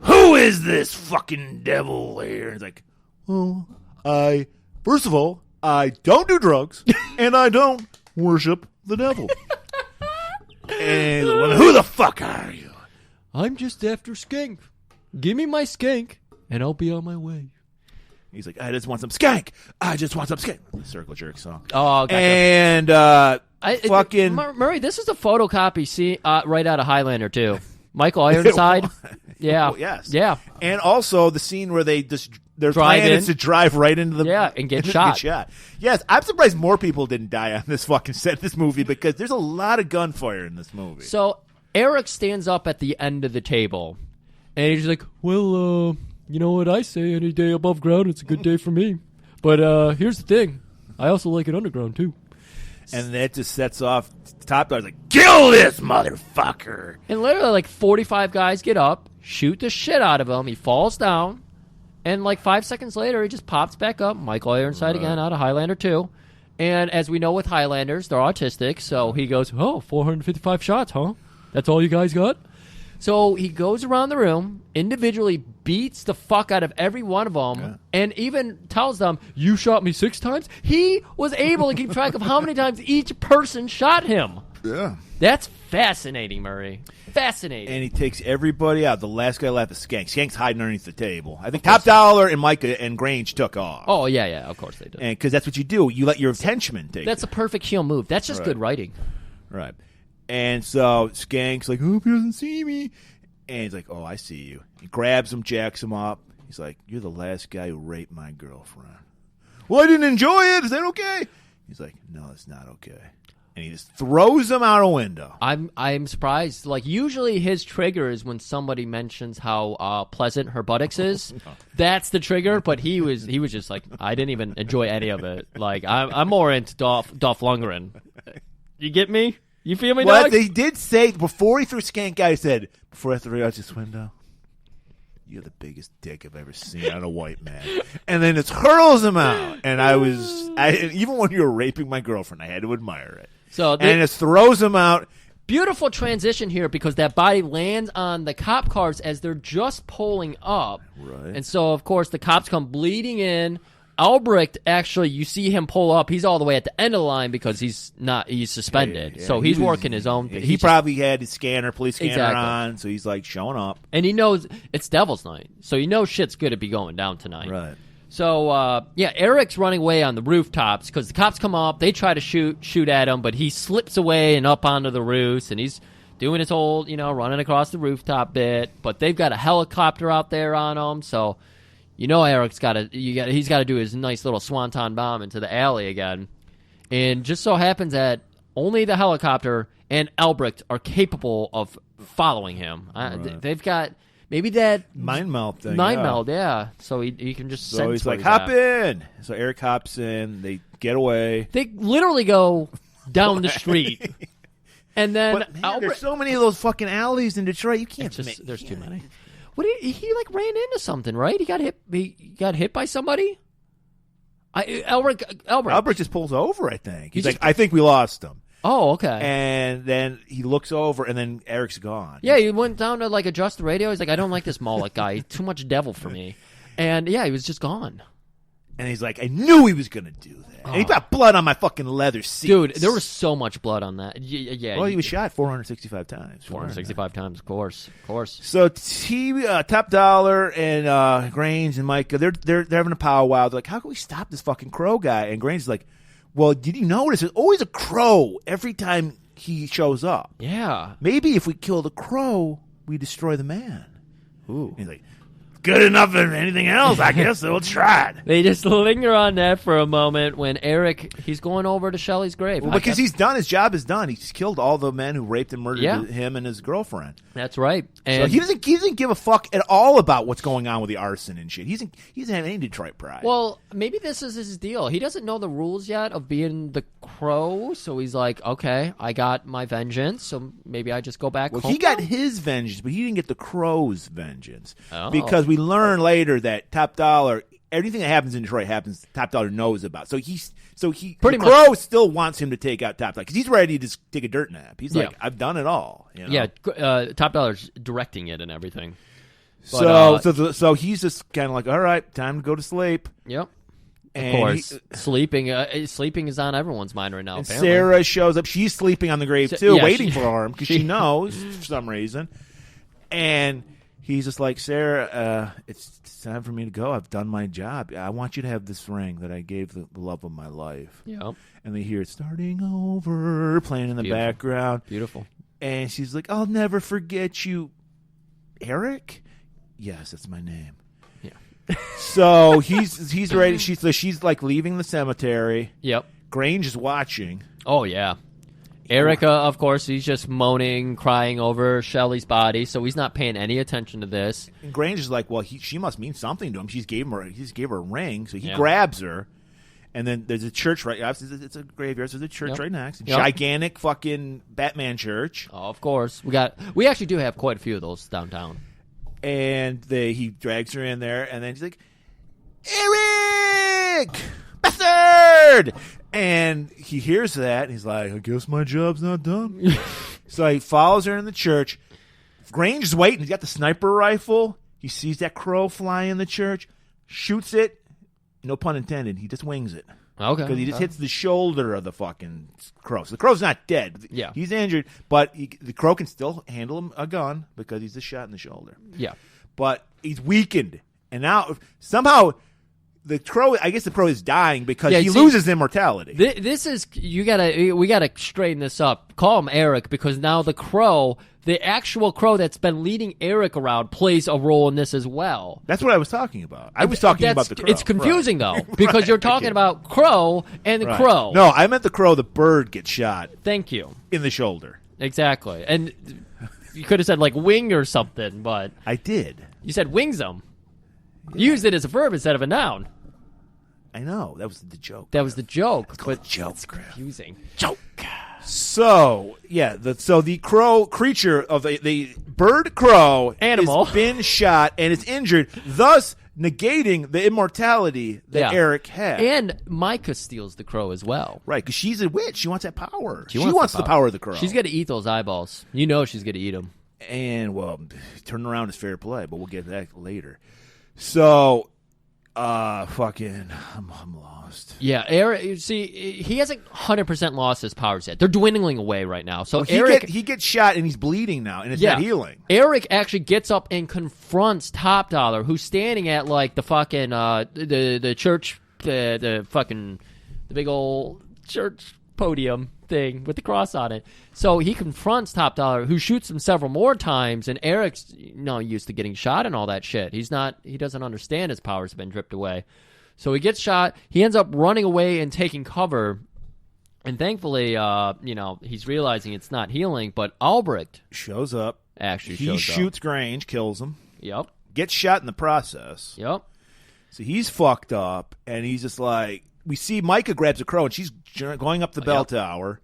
Speaker 2: who is this fucking devil here? And he's like, well, first of all, I don't do drugs, and I don't worship the devil. And he's like, well, who the fuck are you?
Speaker 9: I'm just after skank. Give me my skank, and I'll be on my way.
Speaker 2: He's like, I just want some skank. I just want some skank. The Circle Jerk song.
Speaker 1: Oh, gotcha.
Speaker 2: And fucking...
Speaker 1: Murray, this is a photocopy right out of Highlander, too. Michael Ironside. Yeah.
Speaker 2: Well, yes.
Speaker 1: Yeah.
Speaker 2: And also the scene where their
Speaker 1: Drive
Speaker 2: plan
Speaker 1: in.
Speaker 2: is to drive right into the...
Speaker 1: Yeah, and get shot.
Speaker 2: Yes, I'm surprised more people didn't die on this fucking set of this movie because there's a lot of gunfire in this movie.
Speaker 1: So Eric stands up at the end of the table,
Speaker 9: and he's like, well, you know what I say, any day above ground, it's a good day for me. But here's the thing. I also like it underground, too.
Speaker 2: And that just sets off Top Dollar's like, kill this motherfucker.
Speaker 1: And literally like 45 guys get up, shoot the shit out of him. He falls down. And like 5 seconds later, he just pops back up. Michael Ironside again out of Highlander 2. And as we know with Highlanders, they're autistic. So he goes, 455 shots, huh? That's all you guys got? So he goes around the room, individually beats the fuck out of every one of them, and even tells them, you shot me 6 times? He was able to keep track of how many times each person shot him.
Speaker 2: Yeah.
Speaker 1: That's fascinating, Murray. Fascinating.
Speaker 2: And he takes everybody out. The last guy left is Skank. Skank's hiding underneath the table. I think Top Dollar and Micah and Grange took off.
Speaker 1: Oh, yeah, of course they did.
Speaker 2: Because that's what you do. You let your henchmen take
Speaker 1: That's a perfect heel move. That's just good writing.
Speaker 2: Right. And so Skank's like, hope he doesn't see me. And he's like, oh, I see you. He grabs him, jacks him up. He's like, you're the last guy who raped my girlfriend. Well, I didn't enjoy it. Is that okay? He's like, no, it's not okay. And he just throws him out a window.
Speaker 1: I'm surprised. Like, usually his trigger is when somebody mentions how pleasant her buttocks is. That's the trigger. But he was just like, I didn't even enjoy any of it. Like, I'm more into Dolph Lundgren. You get me? You feel me,
Speaker 2: Well,
Speaker 1: dog?
Speaker 2: they did say, before he threw Skank out, he said, before I threw out this window, you're the biggest dick I've ever seen on a white man. And then it hurls him out. And even when you were raping my girlfriend, I had to admire it. And it throws him out.
Speaker 1: Beautiful transition here because that body lands on the cop cars as they're just pulling up.
Speaker 2: Right.
Speaker 1: And so, of course, the cops come bleeding in. Albrecht, actually, you see him pull up. He's all the way at the end of the line because he's suspended.
Speaker 2: Yeah,
Speaker 1: so he's working his own thing.
Speaker 2: He probably had his police scanner on, so he's like showing up.
Speaker 1: And he knows it's Devil's Night. So he knows shit's going to be going down tonight.
Speaker 2: Right.
Speaker 1: So, Eric's running away on the rooftops because the cops come up. They try to shoot at him, but he slips away and up onto the roofs, and he's doing his whole, running across the rooftop bit. But they've got a helicopter out there on him, so... You know Eric's he's got to do his nice little swanton bomb into the alley again. And just so happens that only the helicopter and Albrecht are capable of following him.
Speaker 2: Right.
Speaker 1: They've got maybe that
Speaker 2: mind meld thing.
Speaker 1: Meld, yeah. So he can just
Speaker 2: So he's like, hop in. So Eric hops in. They get away.
Speaker 1: They literally go down the street. And then
Speaker 2: But man, there's so many of those fucking alleys in Detroit. You can't.
Speaker 1: There's too many. What he like ran into something, right? He got hit. He got hit by somebody.
Speaker 2: Albrecht just pulls over. I think he's like, I think we lost him.
Speaker 1: Oh, okay.
Speaker 2: And then he looks over, and then Eric's gone.
Speaker 1: Yeah, he went down to like adjust the radio. He's like, I don't like this Moloch guy. Too much devil for me. And yeah, he was just gone.
Speaker 2: And he's like, I knew he was gonna do that. And he got blood on my fucking leather seat.
Speaker 1: Dude, there was so much blood on that. Yeah.
Speaker 2: Well, he was shot 465 times.
Speaker 1: 465 times, of course.
Speaker 2: So Top Dollar and Grange and Micah, they're having a powwow. They're like, how can we stop this fucking crow guy? And Grange is like, well, did you notice there's always a crow every time he shows up?
Speaker 1: Yeah.
Speaker 2: Maybe if we kill the crow, we destroy the man. Ooh. And he's like, good enough than anything else, I guess. So let's try it.
Speaker 1: They just linger on that for a moment when Eric, he's going over to Shelley's grave.
Speaker 2: Well, because he's done. His job is done. He's killed all the men who raped and murdered him and his girlfriend.
Speaker 1: That's right.
Speaker 2: And so he doesn't give a fuck at all about what's going on with the arson and shit. He doesn't have any Detroit pride.
Speaker 1: Well, maybe this is his deal. He doesn't know the rules yet of being the crow, so he's like, okay, I got my vengeance, so maybe I just go back home.
Speaker 2: He got his vengeance, but he didn't get the crow's vengeance.
Speaker 1: Oh.
Speaker 2: Because we learn later that Top Dollar, everything that happens in Detroit happens, Top Dollar knows about. So the crow still wants him to take out Top Dollar because he's ready to just take a dirt nap. He's like, I've done it all. You know?
Speaker 1: Yeah, Top Dollar's directing it and everything.
Speaker 2: But, so he's just kind of like, all right, time to go to sleep.
Speaker 1: Yep.
Speaker 2: And
Speaker 1: of course, sleeping is on everyone's mind right now.
Speaker 2: And
Speaker 1: apparently.
Speaker 2: Sarah shows up. She's sleeping on the grave too, waiting for him because she knows for some reason. And he's just like, Sarah, it's time for me to go. I've done my job. I want you to have this ring that I gave the love of my life.
Speaker 1: Yeah.
Speaker 2: And they hear it starting over, playing in the background.
Speaker 1: Beautiful.
Speaker 2: And she's like, I'll never forget you. Eric? Yes, that's my name.
Speaker 1: Yeah.
Speaker 2: So he's ready. She's like leaving the cemetery.
Speaker 1: Yep.
Speaker 2: Grange is watching.
Speaker 1: Oh, yeah. Erica, of course, he's just moaning, crying over Shelley's body, so he's not paying any attention to this.
Speaker 2: And Grange is like, well, she must mean something to him. He just gave her a ring, so he grabs her. And then there's a church right. It's a graveyard. So there's a church right next, a gigantic fucking Batman church.
Speaker 1: Oh, of course, we actually do have quite a few of those downtown.
Speaker 2: And he drags her in there, and then she's like, Eric, bastard! And he hears that, and he's like, I guess my job's not done. So he follows her in the church. Grange is waiting. He's got the sniper rifle. He sees that crow fly in the church, shoots it. No pun intended. He just wings it.
Speaker 1: Okay.
Speaker 2: Because he just hits the shoulder of the fucking crow. So the crow's not dead.
Speaker 1: Yeah.
Speaker 2: He's injured, but the crow can still handle a gun because he's just shot in the shoulder.
Speaker 1: Yeah.
Speaker 2: But he's weakened. And now, somehow, the crow is dying because he loses immortality.
Speaker 1: This is, we gotta straighten this up. Call him Eric, because now the actual crow that's been leading Eric around plays a role in this as well.
Speaker 2: That's what I was talking about. I was talking about the crow.
Speaker 1: It's confusing, though, because you're talking about crow and the crow.
Speaker 2: No, I meant the crow, the bird gets shot.
Speaker 1: Thank you.
Speaker 2: In the shoulder.
Speaker 1: Exactly. And you could have said, like, wing or something, but...
Speaker 2: I did.
Speaker 1: You said wings them. You used it as a verb instead of a noun.
Speaker 2: I know. That was the joke.
Speaker 1: That was the joke.
Speaker 2: But
Speaker 1: it's confusing. Joke.
Speaker 2: So, the crow creature of the bird crow
Speaker 1: animal
Speaker 2: has been shot and is injured, thus negating the immortality that Eric had.
Speaker 1: And Micah steals the crow as well.
Speaker 2: Right, because she's a witch. She wants that power. She wants the power of the crow.
Speaker 1: She's going to eat those eyeballs. You know she's going to eat them.
Speaker 2: And, well, turning around is fair play, but we'll get to that later. So, I'm lost.
Speaker 1: Yeah, Eric. You see, he hasn't 100% lost his powers yet. They're dwindling away right now. So Eric,
Speaker 2: he gets shot and he's bleeding now, and it's not healing.
Speaker 1: Eric actually gets up and confronts Top Dollar, who's standing at like the fucking the church, the big old church podium, thing with the cross on it. So he confronts Top Dollar, who shoots him several more times, and Eric's used to getting shot and all that shit. He doesn't understand his powers have been dripped away. So he gets shot. He ends up running away and taking cover. And thankfully, he's realizing it's not healing, but Albrecht
Speaker 2: shows up.
Speaker 1: He
Speaker 2: shoots Grange, kills him.
Speaker 1: Yep.
Speaker 2: Gets shot in the process.
Speaker 1: Yep.
Speaker 2: So he's fucked up, and he's just like, we see Micah grabs a crow, and she's going up the bell tower.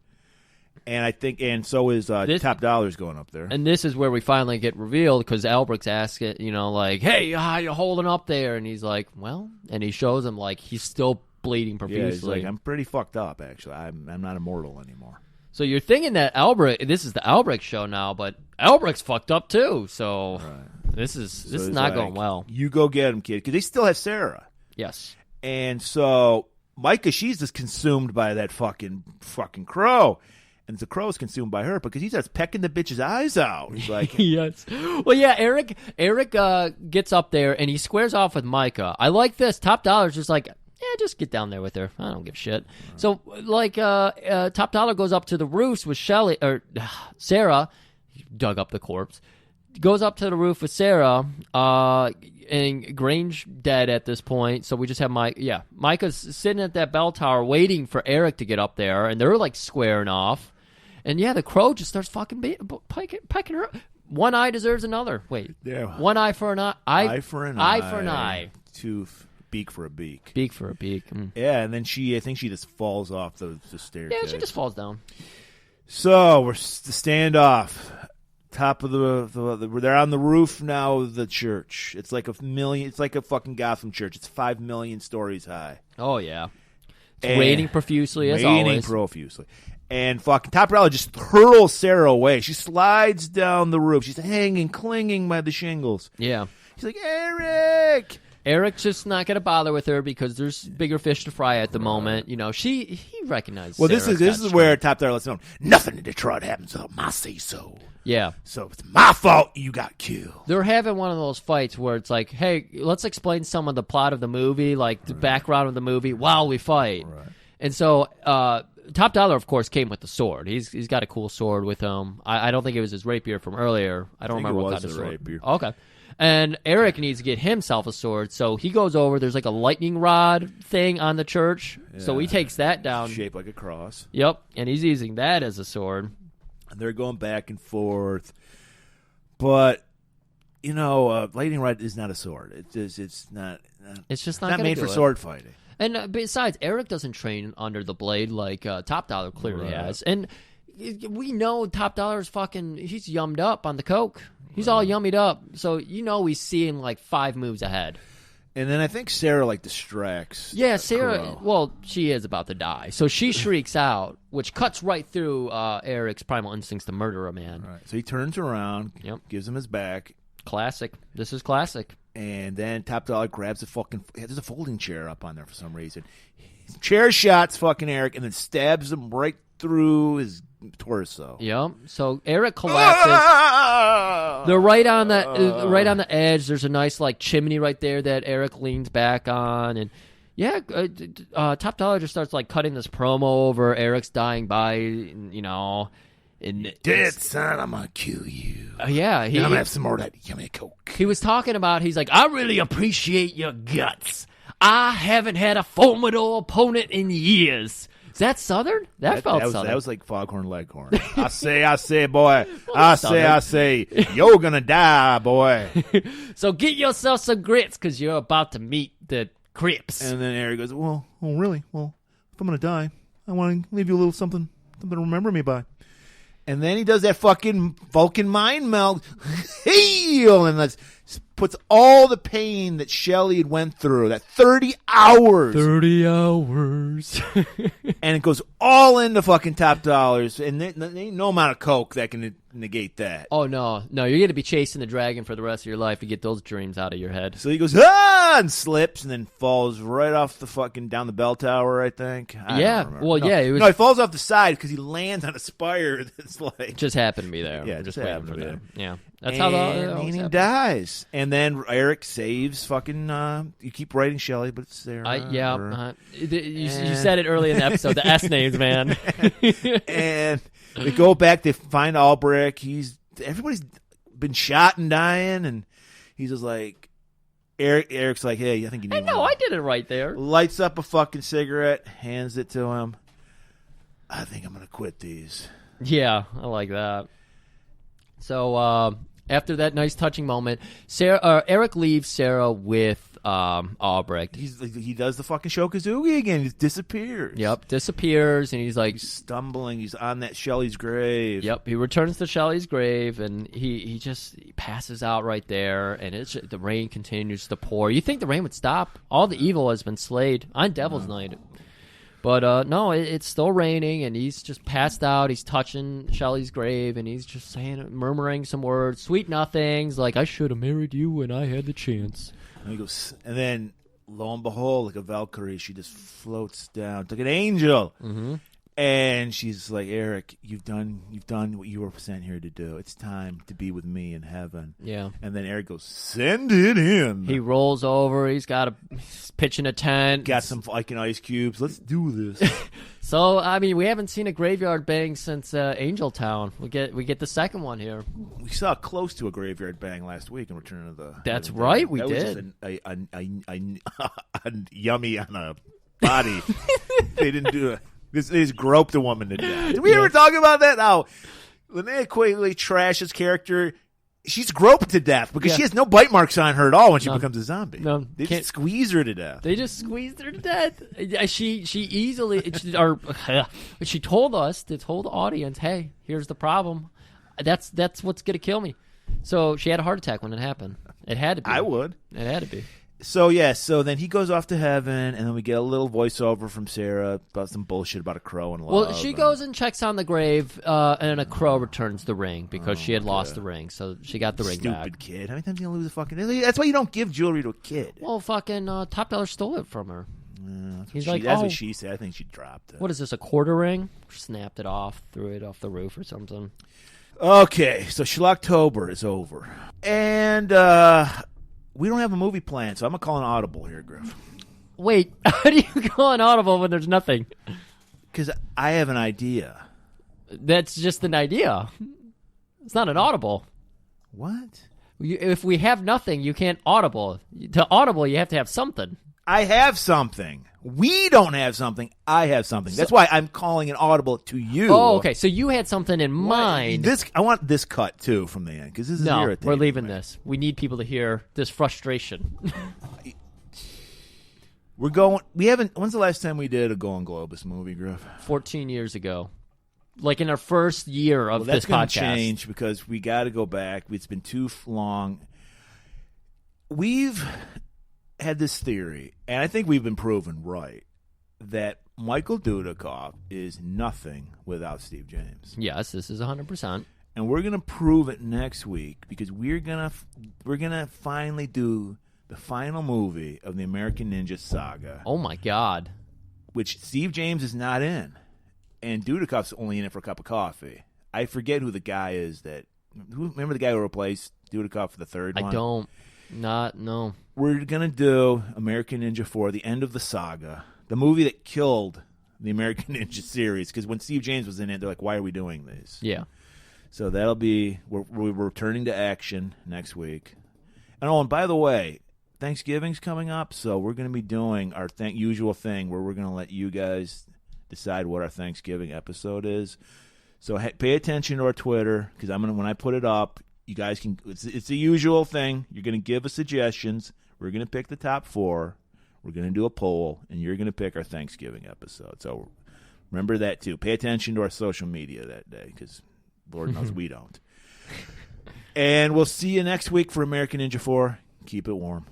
Speaker 2: And I think, and so is Top Dollar's going up there.
Speaker 1: And this is where we finally get revealed, because Albrecht's asking, like, hey, how you holding up there? And he's like, well, and he shows him, like, he's still bleeding profusely.
Speaker 2: Yeah, he's like, I'm pretty fucked up, actually. I'm not immortal anymore.
Speaker 1: So you're thinking that this is the Albrecht show now, but Albrecht's fucked up too. So this is not going well.
Speaker 2: You go get him, kid, because they still have Sarah.
Speaker 1: Yes.
Speaker 2: And so Micah, she's just consumed by that fucking crow. And the crow's consumed by her because he starts pecking the bitch's eyes out. He's like,
Speaker 1: yes. Well, yeah, Eric gets up there and he squares off with Micah. I like this. Top Dollar's just like, just get down there with her. I don't give a shit. So, like, Top Dollar goes up to the roofs with Sarah, dug up the corpse, goes up to the roof with Sarah, and Grange dead at this point. So we just have Micah's sitting at that bell tower waiting for Eric to get up there, and they're, like, squaring off. And, the crow just starts fucking pecking her. One eye deserves another. Wait.
Speaker 2: Yeah.
Speaker 1: One eye for an eye.
Speaker 2: Eye for an eye.
Speaker 1: Eye for an eye.
Speaker 2: Tooth. Beak for a beak.
Speaker 1: Beak for a beak. Mm.
Speaker 2: Yeah, and then I think she just falls off the staircase.
Speaker 1: Yeah, she just falls down.
Speaker 2: So we're the standoff. Top of they're on the roof now of the church. It's like it's like a fucking Gotham church. It's 5 million stories high.
Speaker 1: Oh yeah. It's raining profusely as always.
Speaker 2: Raining profusely. And fucking Top Dollar just hurls Sarah away. She slides down the roof. She's hanging, clinging by the shingles.
Speaker 1: Yeah.
Speaker 2: She's like, Eric!
Speaker 1: Eric's just not going to bother with her because there's bigger fish to fry at the moment. He recognizes.
Speaker 2: Well, this is where Top Dollar lets know nothing in Detroit happens until I say so.
Speaker 1: Yeah.
Speaker 2: So it's my fault you got killed.
Speaker 1: They're having one of those fights where it's like, hey, let's explain some of the plot of the movie, like the background of the movie, while we fight. Right. And so Top Dollar, of course, came with the sword. He's got a cool sword with him. I don't think it was his rapier from earlier. I don't remember what kind of sword.
Speaker 2: Rapier.
Speaker 1: Okay. And Eric needs to get himself a sword, so he goes over. There's like a lightning rod thing on the church, so he takes that down.
Speaker 2: Shaped like a cross.
Speaker 1: Yep, and he's using that as a sword.
Speaker 2: And they're going back and forth. But, lightning rod is not a sword. It's not made for sword fighting.
Speaker 1: And besides, Eric doesn't train under the blade like Top Dollar clearly has. And we know Top Dollar's he's yummed up on the coke. He's all yummied up, so he's seeing like 5 moves ahead.
Speaker 2: And then I think Sarah distracts.
Speaker 1: Yeah, Sarah.
Speaker 2: Crow.
Speaker 1: Well, she is about to die, so she shrieks out, which cuts right through Eric's primal instincts to murder a man.
Speaker 2: Right. So he turns around, gives him his back.
Speaker 1: Classic. This is classic.
Speaker 2: And then Top Dollar grabs there's a folding chair up on there for some reason. Chair shots fucking Eric and then stabs him right through his torso.
Speaker 1: Yep. So Eric collapses. They're right on the edge. There's a nice chimney right there that Eric leans back on, and Top Dollar just starts cutting this promo over Eric's dying by, and
Speaker 2: dead son, I'm gonna kill you.
Speaker 1: I'm
Speaker 2: gonna have some more of that yummy coke.
Speaker 1: He was talking about. He's like, I really appreciate your guts. I haven't had a formidable opponent in years. Is that Southern? That felt Southern.
Speaker 2: That was like Foghorn Leghorn. I say, boy. I say, you're gonna die, boy.
Speaker 1: So get yourself some grits, because you're about to meet the Crips.
Speaker 2: And then Eric goes, well, really? Well, if I'm gonna die, I want to leave you a little something to remember me by. And then he does that fucking Vulcan mind meld, heal, and puts all the pain that Shelley had went through, that 30 hours.
Speaker 9: 30 hours.
Speaker 2: And it goes all into fucking Top Dollars, and there ain't no amount of coke that can negate that.
Speaker 1: Oh, no. No, you're going to be chasing the dragon for the rest of your life to get those dreams out of your head.
Speaker 2: So he goes, and slips, and then falls right off the fucking, down the bell tower, I think.
Speaker 1: It was...
Speaker 2: No, he falls off the side because he lands on a spire that's
Speaker 1: just happened to be there.
Speaker 2: Yeah, just happened to be there.
Speaker 1: Yeah. That's how
Speaker 2: he dies. And then Eric saves fucking. You keep writing Shelley, but it's Sarah.
Speaker 1: You said it early in the episode. The S names, man.
Speaker 2: And they go back. They find Albrecht. Everybody's been shot and dying, and he's just like. Eric's like, hey, I think you need one.
Speaker 1: I did it right there.
Speaker 2: Lights up a fucking cigarette, hands it to him. I think I'm gonna quit these.
Speaker 1: Yeah, I like that. So after that nice touching moment, Eric leaves Sarah with Albrecht.
Speaker 2: He does the fucking Shokazoogie again. He disappears.
Speaker 1: Yep, disappears, and he's like
Speaker 2: stumbling. He's on that Shelley's grave.
Speaker 1: Yep, he returns to Shelley's grave, and he passes out right there. And the rain continues to pour. You think the rain would stop? All the evil has been slayed on Devil's Night. But no, it's still raining, and he's just passed out. He's touching Shelley's grave, and he's just murmuring some words, sweet nothings, like, I should have married you when I had the chance.
Speaker 2: And he goes, and then, lo and behold, like a Valkyrie, she just floats down, like an angel.
Speaker 1: Mm-hmm.
Speaker 2: And she's like, Eric, you've done what you were sent here to do. It's time to be with me in heaven.
Speaker 1: Yeah.
Speaker 2: And then Eric goes, send it in.
Speaker 1: He rolls over. He's pitching a tent.
Speaker 2: Got some fucking ice cubes. Let's do this.
Speaker 1: So, I mean, we haven't seen a graveyard bang since Angel Town. We get the second one here.
Speaker 2: We saw close to a graveyard bang last week in Return of the.
Speaker 1: That's right, we did.
Speaker 2: Was just a yummy on a body. They didn't do it. They just groped a woman to death. Did we ever talk about that? Now, Linnea Quigley trashes character. She's groped to death because she has no bite marks on her at all when she becomes a zombie.
Speaker 1: No,
Speaker 2: they just squeeze her to death.
Speaker 1: They just squeezed her to death. She easily, she told us, to told the audience, hey, here's the problem. That's what's going to kill me. So she had a heart attack when it happened. It had to be.
Speaker 2: I would.
Speaker 1: It had to be.
Speaker 2: So then he goes off to heaven, and then we get a little voiceover from Sarah about some bullshit about a crow and love.
Speaker 1: Well, she goes and checks on the grave, and a crow returns the ring because she had lost the ring, so she got the ring back.
Speaker 2: Stupid kid. How many times are you going to lose a fucking... That's why you don't give jewelry to a kid.
Speaker 1: Well, fucking Top Dollar stole it from her.
Speaker 2: That's what she said. I think she dropped it.
Speaker 1: What is this, a quarter ring? Snapped it off, threw it off the roof or something.
Speaker 2: Okay, so Schlocktober is over. And, we don't have a movie plan, so I'm going to call an audible here, Griff.
Speaker 1: Wait, how do you call an audible when there's nothing?
Speaker 2: Because I have an idea.
Speaker 1: That's just an idea. It's not an audible.
Speaker 2: What?
Speaker 1: If we have nothing, you can't audible. To audible, you have to have something.
Speaker 2: I have something. We don't have something. I have something. That's why I'm calling an audible to you.
Speaker 1: Oh, okay. So you had something in mind.
Speaker 2: I want this cut, too, from the end, because this is irritating.
Speaker 1: We're leaving this. We need people to hear this frustration.
Speaker 2: When's the last time we did a Golan-Globus movie, Griff?
Speaker 1: 14 years ago. Like in our first year of this podcast.
Speaker 2: That's going to change because we got to go back. It's been too long. We've had this theory, and I think we've been proven right, that Michael Dudikoff is nothing without Steve James.
Speaker 1: Yes, this is 100%.
Speaker 2: And we're going to prove it next week because we're going to finally do the final movie of the American Ninja Saga.
Speaker 1: Oh my God.
Speaker 2: Which Steve James is not in. And Dudikoff's only in it for a cup of coffee. I forget who the guy is remember the guy who replaced Dudikoff for the third one?
Speaker 1: I don't. No.
Speaker 2: We're going to do American Ninja 4, the end of the saga, the movie that killed the American Ninja series, because when Steve James was in it, they're like, why are we doing this?
Speaker 1: Yeah.
Speaker 2: So that'll be, we're returning to action next week. And by the way, Thanksgiving's coming up, so we're going to be doing our usual thing where we're going to let you guys decide what our Thanksgiving episode is. So pay attention to our Twitter, because when I put it up, you guys can. It's the usual thing. You're going to give us suggestions. We're going to pick the top 4. We're going to do a poll, and you're going to pick our Thanksgiving episode. So remember that too. Pay attention to our social media that day, because Lord knows we don't. And we'll see you next week for American Ninja 4. Keep it warm.